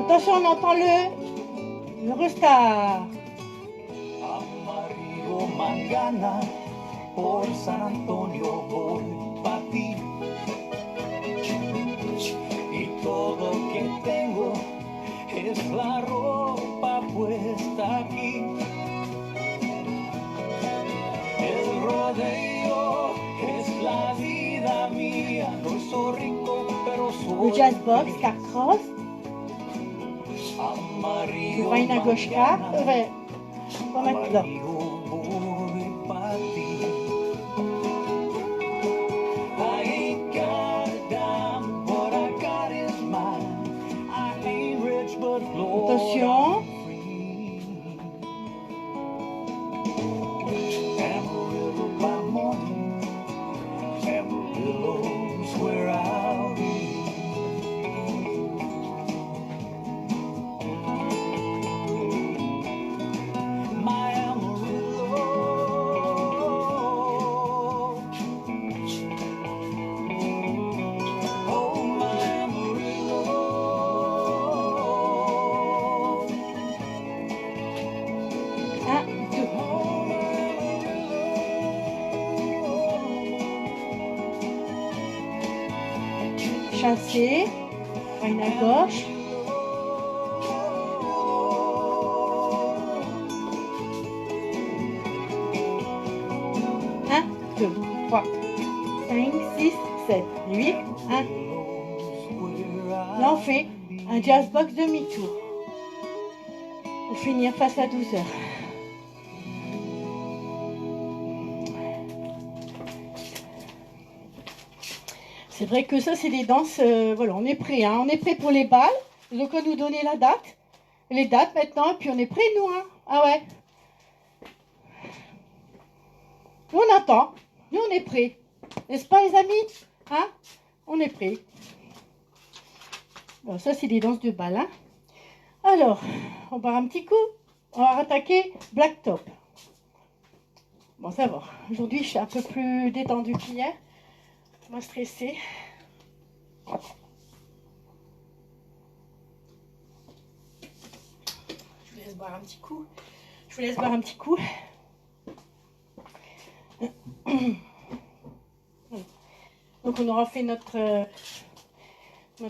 Speaker 1: Attention, on entend le restart.
Speaker 2: Amarillo mañana, por San Antonio voy pa' ti. Y todo que tengo es la ropa puesta aquí. El rodeo es la vida mía, no soy rico pero
Speaker 1: Le
Speaker 2: soy
Speaker 1: jazz box, car cross.
Speaker 2: Amarillo
Speaker 1: Vaille à gauche, car. On va mettre là.
Speaker 2: Amarillo voy pa' ti. I ain't got a dime, but I got
Speaker 1: chassé, une à gauche. Un, 2, 3, 5, 6, 7, 8, 1. Là, on fait un jazz box demi-tour pour finir face à 12 heures. C'est vrai que ça, c'est des danses, voilà, on est prêt, hein, on est prêt pour les balles. Donc, on nous donner la date, les dates maintenant, et puis on est prêt, nous, hein. Ah ouais. Nous, on attend, nous, on est prêt. N'est-ce pas, les amis? Hein? On est prêt. Bon, ça, c'est des danses de balles, hein. Alors, on part un petit coup. On va attaquer Black Top. Bon, ça va. Aujourd'hui, je suis un peu plus détendue qu'hier. Moins stressée. Je vous laisse boire un petit coup. Je vous laisse boire un petit coup. Donc, on aura fait notre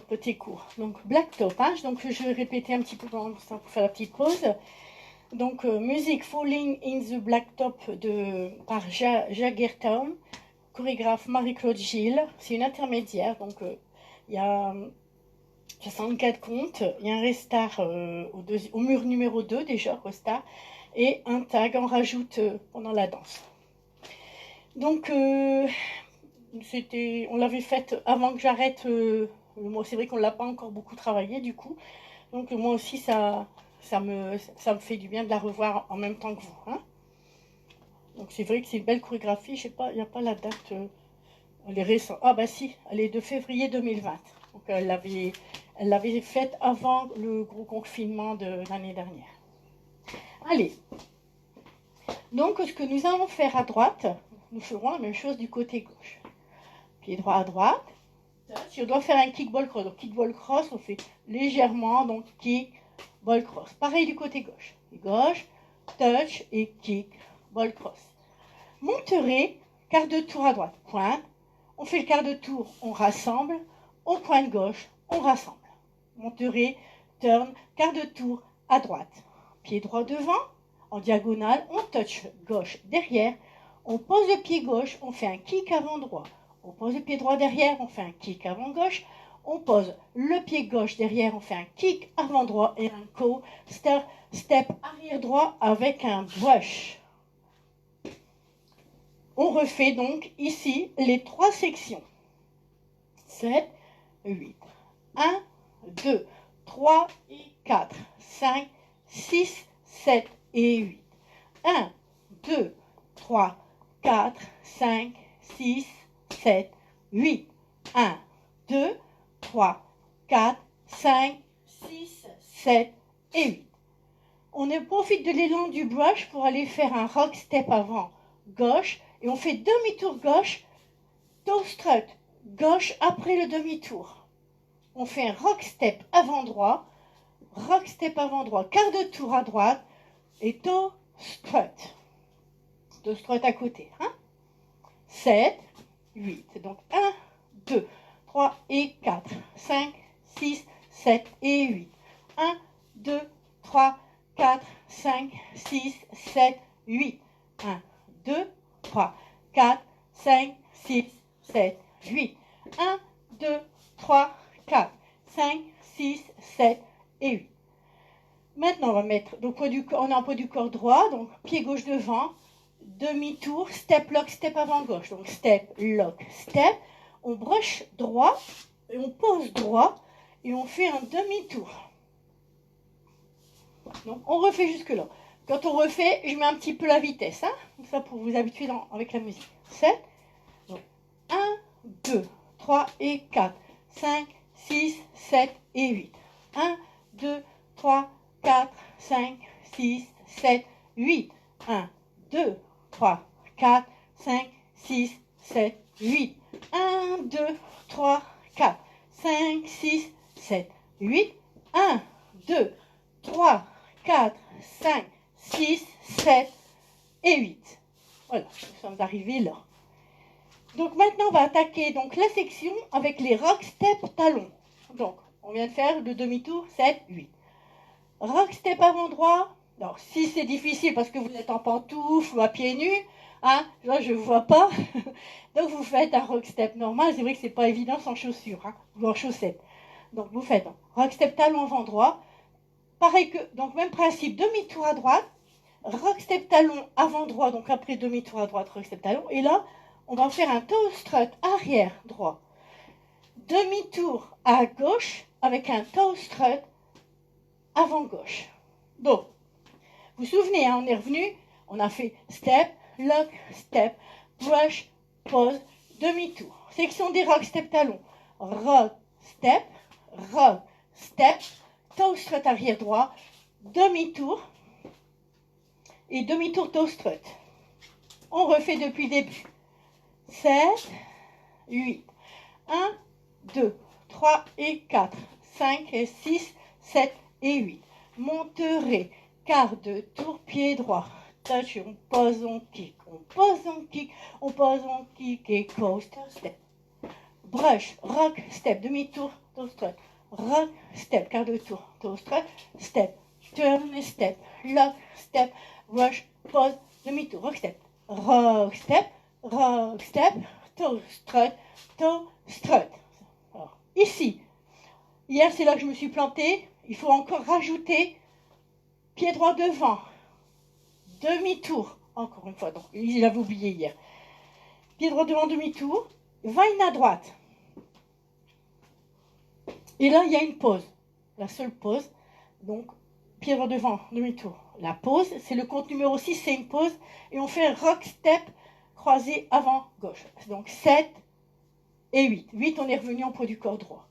Speaker 1: petit cours. Donc, Black Top. Hein, donc, je vais répéter un petit peu pour faire la petite pause. Donc, musique Falling in the Black Top par Jaggertown, chorégraphe Marie-Claude Gilles. C'est une intermédiaire, donc il y a 64 comptes, il y a un restart au mur numéro 2 déjà, restart, et un tag, on rajoute pendant la danse. Donc, on l'avait faite avant que j'arrête, moi c'est vrai qu'on ne l'a pas encore beaucoup travaillé du coup, donc moi aussi ça me fait du bien de la revoir en même temps que vous. Hein. Donc c'est vrai que c'est une belle chorégraphie. Je sais pas, il n'y a pas la date. Elle est récente. Ah bah si, elle est de février 2020. Donc elle l'avait faite avant le gros confinement de l'année dernière. Allez. Donc ce que nous allons faire à droite, nous ferons la même chose du côté gauche. Pied droit à droite. Si on doit faire un kick ball cross, donc kick ball cross, on fait légèrement, donc kick ball cross. Pareil du côté gauche. Gauche, touch et kick, ball cross. Monterez, quart de tour à droite, pointe. On fait le quart de tour, on rassemble. Au pointe gauche, on rassemble. Monterez, turn, quart de tour à droite. Pied droit devant, en diagonale, on touch gauche derrière. On pose le pied gauche, on fait un kick avant droit. On pose le pied droit derrière, on fait un kick avant gauche. On pose le pied gauche derrière, on fait un kick avant droit et un step arrière droit avec un brush. On refait donc ici les 3 sections. 7, 8. 1, 2, 3 et 4, 5, 6, 7 et 8. 1, 2, 3, 4, 5, 6, 7, 8. 1, 2, 3, 4, 5, 6, 7 et 8. On profite de l'élan du brush pour aller faire un rock step avant gauche et on fait demi-tour gauche, toe strut gauche après le demi-tour. On fait un rock step avant droit, quart de tour à droite et toe strut. Toe strut à côté. Hein? 7, 8. Donc 1, 2, 3 et 4, 5, 6, 7 et 8. 1, 2, 3, 4, 5, 6, 7, 8. 1, 2, 3, 4, 5, 6, 7, 8. 1, 2, 3, 4, 5, 6, 7 et 8. Maintenant, on va mettre, donc on est en poids du corps droit, donc pied gauche devant, demi-tour, step, lock, step avant gauche. Donc step, lock, step. On brush droit, et on pose droit, et on fait un demi-tour. Donc on refait jusque là. Quand on refait, je mets un petit peu la vitesse, hein, comme ça pour vous habituer avec la musique. 7, donc 1, 2, 3 et 4, 5, 6, 7 et 8. 1, 2, 3, 4, 5, 6, 7, 8. 1, 2, 3, 4, 5, 6, 7, 8. 1, 2, 3, 4, 5, 6, 7, 8. 1, 2, 3, 4, 5, 6, 7 et 8. Voilà, nous sommes arrivés là. Donc maintenant, on va attaquer donc, la section avec les rock step talons. Donc, on vient de faire le demi-tour 7, 8. Rock step avant droit. Alors, si c'est difficile parce que vous êtes en pantoufles ou à pieds nus, hein, là, je ne vois pas. Donc, vous faites un rock step normal. C'est vrai que c'est pas évident sans chaussures, hein, ou en chaussettes. Donc, vous faites un rock step talon avant droit. Pareil que, donc, même principe, demi-tour à droite. Rock step talon avant droit, donc après demi-tour à droite, rock step talon. Et là, on va faire un toe strut arrière droit. Demi-tour à gauche avec un toe strut avant gauche. Donc, vous vous souvenez, hein, on est revenu, on a fait step, lock, step, brush, pause, demi-tour. Section des rock step talon. Rock, step, toe strut arrière droit, demi-tour et demi-tour toe strut. On refait depuis le début. 7, 8, 1, 2, 3 et 4, 5 et 6, 7 et 8. Monterez, quart de tour, pied droit. Touch, on pose, on kick, on pose, on kick, on pose, on kick et coaster step. Brush, rock, step, demi-tour, toe strut. Rock, step, quart de tour, toe strut, step, turn et step, lock, step, brush, pose, demi-tour, rock, step, toe strut, toe strut. Alors, ici, hier c'est là que je me suis plantée, il faut encore rajouter pied droit devant, demi-tour, encore une fois, donc il avait oublié hier. Pied droit devant, demi-tour, vine à droite. Et là, il y a une pause, la seule pause. Donc, pied droit devant, demi-tour. La pause, c'est le compte numéro 6, c'est une pause. Et on fait un rock step croisé avant gauche. Donc, 7 et 8. 8, on est revenu en poids du corps droit.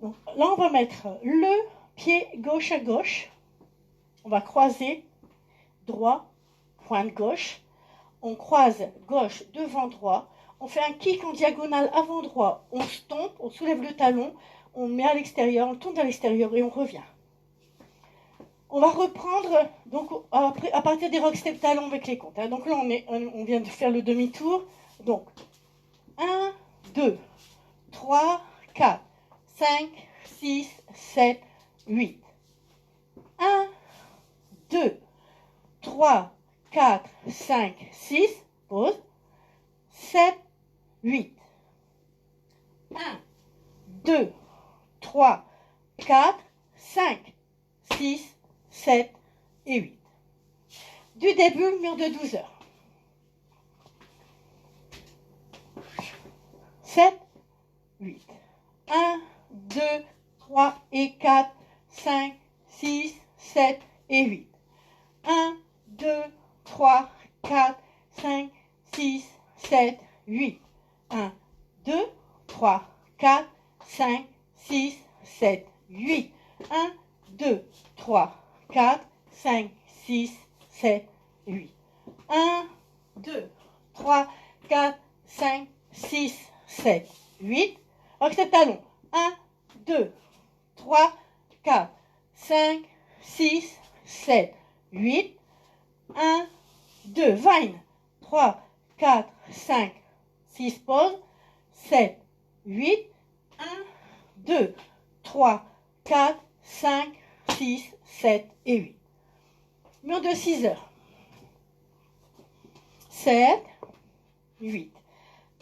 Speaker 1: Donc, là, on va mettre le pied gauche à gauche. On va croiser droit, pointe gauche. On croise gauche devant droit. On fait un kick en diagonale avant droit. On stompe, on soulève le talon. On met à l'extérieur, on tourne à l'extérieur et on revient. On va reprendre donc après, à partir des rock step talons avec les comptes. Hein. Donc là, on vient de faire le demi-tour. Donc, 1, 2, 3, 4, 5, 6, 7, 8. 1, 2, 3, 4, 5, 6, pause. 7, 8. 1, 2, 3, 4, 5, 6, 7 et 8. Du début, mur de 12 heures. 7, 8. 1, 2, 3 et 4, 5, 6, 7 et 8. 1, 2, 3, 4, 5, 6, 7, 8. 1, 2, 3, 4, 5, 6, 7, 8. 1, 2, 3, 4, 5, 6, 7, 8. 1, 2, 3, 4, 5, 6, 7, 8. Rock step talon. 1, 2, 3, 4, 5, 6, 7, 8. 1, 2, vine. 3, 4, 5, 6, pause. 7, 8. 1, 2, 3, 4, 5, 6, 7 et 8. Mur de 6 heures. 7, 8.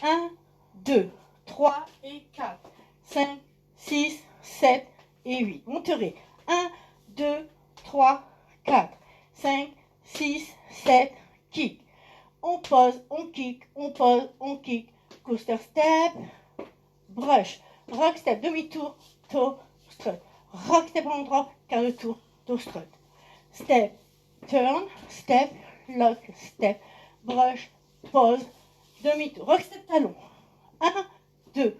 Speaker 1: 1, 2, 3 et 4, 5, 6, 7 et 8. Monterez. 1, 2, 3, 4, 5, 6, 7, kick. On pose, on kick, on pose, on kick. Coaster step, brush, rock step, demi-tour, toe strut. Rock step en droit, quart de tour, toe strut. Step, turn, step, lock, step, brush, pause, demi-tour. Rock step talon. 1, 2,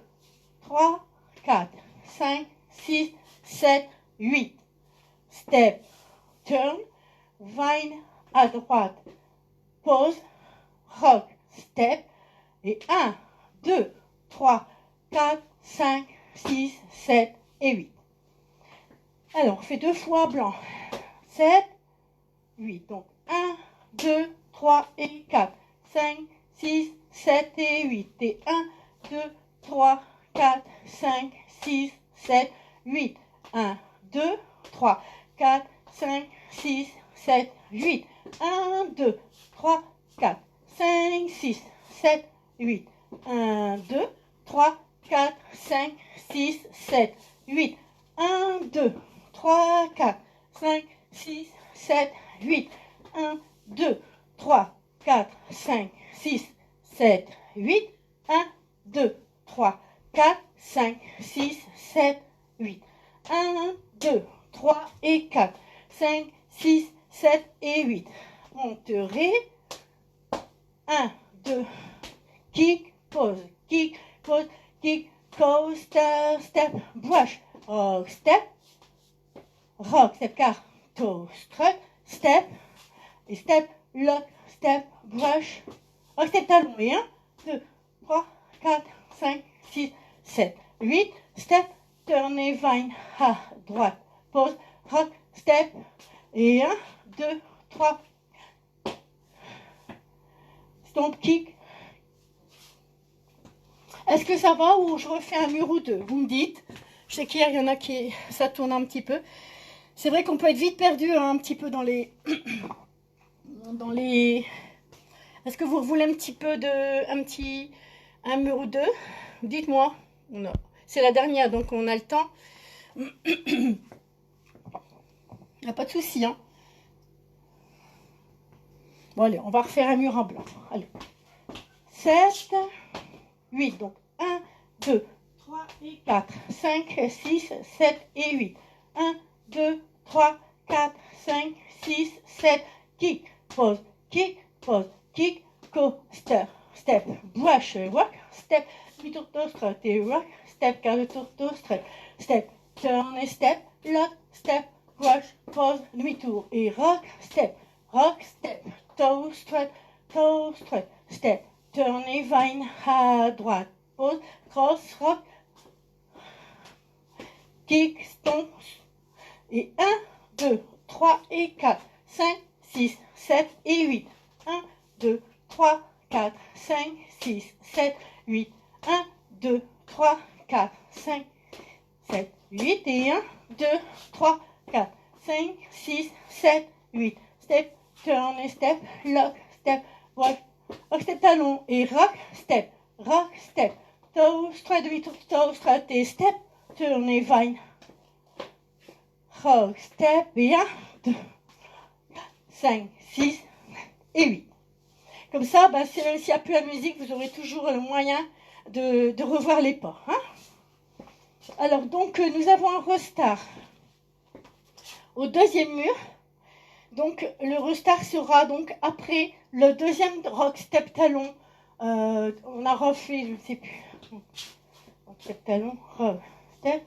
Speaker 1: 3, 4, 5, 6, 7, 8. Step, turn, vine à droite, pause, rock, step. Et 1, 2, 3, 4, 5, 6, 7 et 8. Alors, on fait 2 fois blanc. 7, 8. Donc, 1, 2, 3 et 4, 5, 6, 7 et 8. Et 1, 2, 3, 4, 5, 6, 7, 8. 1, 2, 3, 4, 5, 6, 7, 8. 1, 2, 3, 4, 5, 6, 7, 8. 1, 2, 3, 4, 5, 6, 7, 8. 1, 2, 3, 4, 5, 6, 7, 8. 1, 2, 3, 4, 5, 6, 7, 8. 1, 2, 3, 4, 5, 6, 7, 8. 1, 2, 3 et 4, 5, 6, 7 et 8. Monterez. 1, 2, kick, pause, kick, pause, kick, coaster, step, brush, rock, step, car, toe, strut, step, et step, lock, step, brush, rock, step, talon, et 1, 2, 3, 4, 5, 6, 7, 8, step, turn et vine, à droite, pause, rock, step, et 1, 2, 3, stomp, kick. Est-ce que ça va ou je refais un mur ou deux? Vous me dites. Je sais qu'hier, il y en a qui... ça tourne un petit peu. C'est vrai qu'on peut être vite perdu hein, un petit peu dans les... dans les... Est-ce que vous voulez un petit peu de... un mur ou deux? Dites-moi. C'est la dernière, donc on a le temps. Il n'y a pas de souci. Hein. Bon, allez, on va refaire un mur en blanc. Allez. 7... 8, donc 1, 2, 3 et 4, 5, 6, 7 et 8. 1, 2, 3, 4, 5, 6, 7, kick, pause, kick, coaster, step, brush, rock, step, demi-tour, toe, strut et rock, step, quart de tour, toe, strut, step, turn et step, lock, step, brush, pause, demi-tour et rock, step, toe, strut, step, turn et vine à droite, pause, cross, rock, kick, stomp, et 1, 2, 3 et 4, 5, 6, 7 et 8. 1, 2, 3, 4, 5, 6, 7, 8. 1, 2, 3, 4, 5, 7, 8 et 1, 2, 3, 4, 5, 6, 7, 8. Step, turn et step, lock, step, rock, step, talon et rock, step, toe, strut, demi-tour, toe, strut et step, turn et vine, rock, step et 1, 2, 5, 6 et 8. Comme ça, même s'il n'y a plus la musique, vous aurez toujours le moyen de revoir les pas. Hein. Alors, donc, nous avons un restart au deuxième mur. Donc, le restart sera donc après le deuxième rock step talon. On a refait, je ne sais plus. Rock step talon, rock step,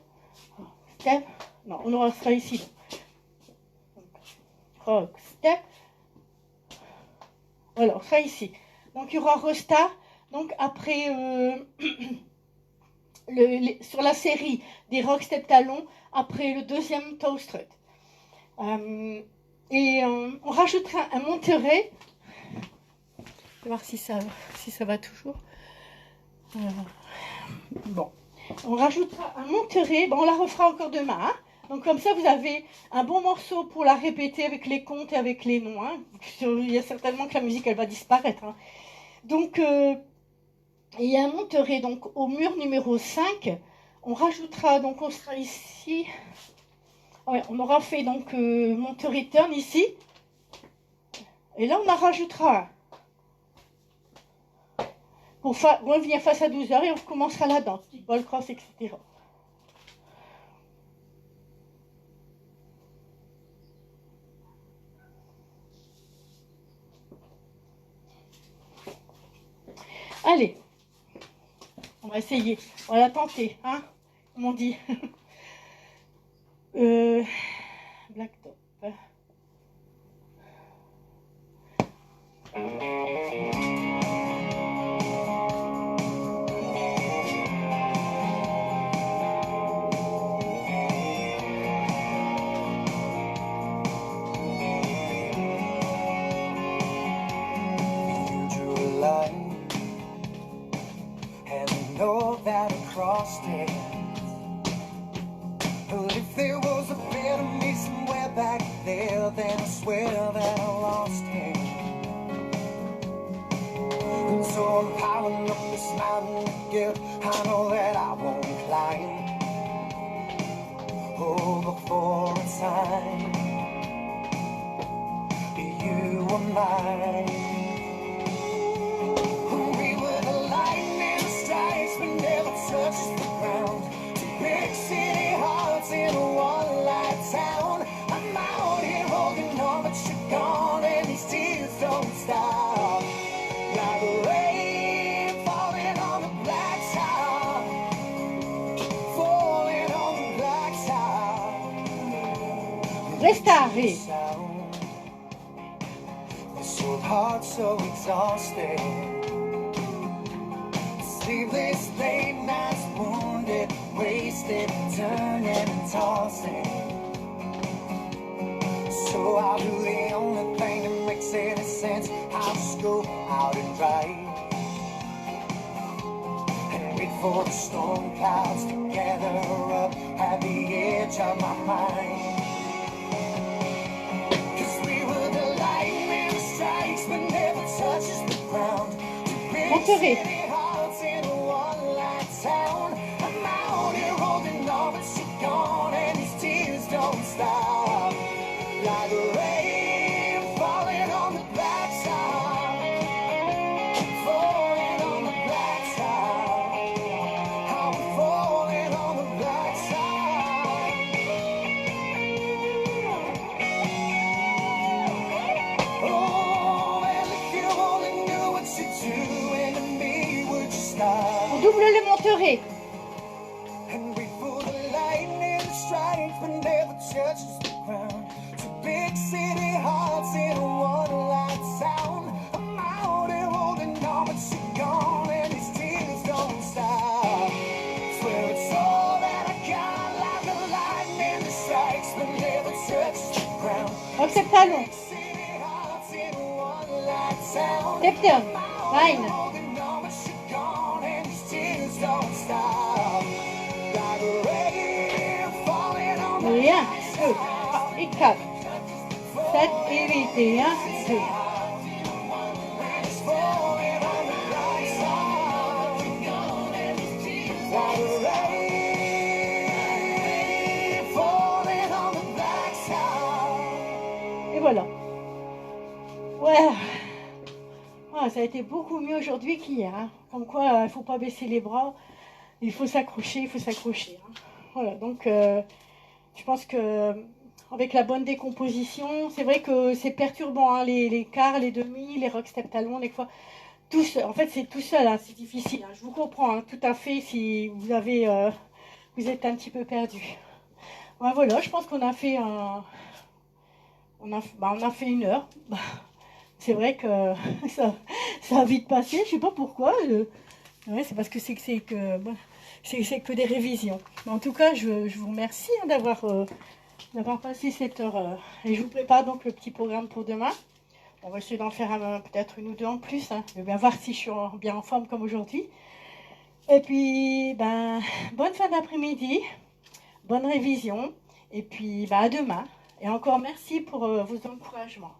Speaker 1: step. Non, on aura ça ici. Rock step. Voilà, ça ici. Donc, il y aura restart. Donc, après, sur la série des rock step talon, après le deuxième toe strut. Et on rajoutera un Monterey. On va voir si ça va toujours. Bon. On rajoutera un Monterey. Bon, on la refera encore demain. Hein. Donc comme ça, vous avez un bon morceau pour la répéter avec les comptes et avec les noms. Hein. Il y a certainement que la musique, elle va disparaître. Hein. Donc, il y a un Monterey. Donc, au mur numéro 5, on rajoutera, donc on sera ici... Ouais, on aura fait donc Monterey turn ici. Et là, on en rajoutera un. Pour revenir face à 12h et on recommencera la danse. Ball cross, etc. Allez. On va essayer. On va la tenter. Hein, comme on dit. Black top.
Speaker 2: You drew a line know that I crossed it. But if there was a better me somewhere back there, then I swear that I lost it. And so I'm piling up this mountain of guilt. I know that I won't climb. Oh, before it's time, you were mine. We were the lightning strikes, but never touches the ground. Two big city hearts in a one-light town. I'm out here holding on, but you're gone, and these tears don't stop. Like rain falling on the blacktop, falling on the blacktop.
Speaker 1: Restare.
Speaker 2: This old heart so exhausted. Sleepless late nights, wounded, wasted, turning and tossing. So I'll do the only thing that makes any sense. I'll just go out and drive and wait for the storm clouds to gather up at the edge of my mind.
Speaker 1: Monterey. On double le Monterey.
Speaker 2: And we pull the lightning strikes but never touches the ground. Two big city hearts in a one-light sound. I'm out here holding on, but you're gone, and these tears don't stop. Swear it's all that I got, like a lightning strikes but never touches the ground.
Speaker 1: Rock Septalon. Septième. Nine. Et 1, 2, 3 et 4, 7 et 8 et 1, 2. Et voilà. Ouais. Ah, ça a été beaucoup mieux aujourd'hui qu'hier. Hein. Comme quoi, il ne faut pas baisser les bras. Il faut s'accrocher, il faut s'accrocher. Hein. Voilà, donc je pense que avec la bonne décomposition, c'est vrai que c'est perturbant, hein, les quarts, les demi, les rock step talons, des fois, tout seul. En fait, c'est tout seul, hein, c'est difficile. Hein. Je vous comprends hein, tout à fait si vous avez, vous êtes un petit peu perdu. Ben, voilà, je pense qu'on a fait on a fait 1 heure. C'est vrai que ça a vite passé. Je sais pas pourquoi. Ouais, c'est parce que c'est que des révisions. Mais en tout cas, je vous remercie hein, d'avoir passé cette heure. Et je vous prépare donc le petit programme pour demain. On va essayer d'en faire peut-être 1 ou 2 en plus. Hein. Je vais bien voir si je suis bien en forme comme aujourd'hui. Et puis, bonne fin d'après-midi. Bonne révision. Et puis, à demain. Et encore merci pour vos encouragements.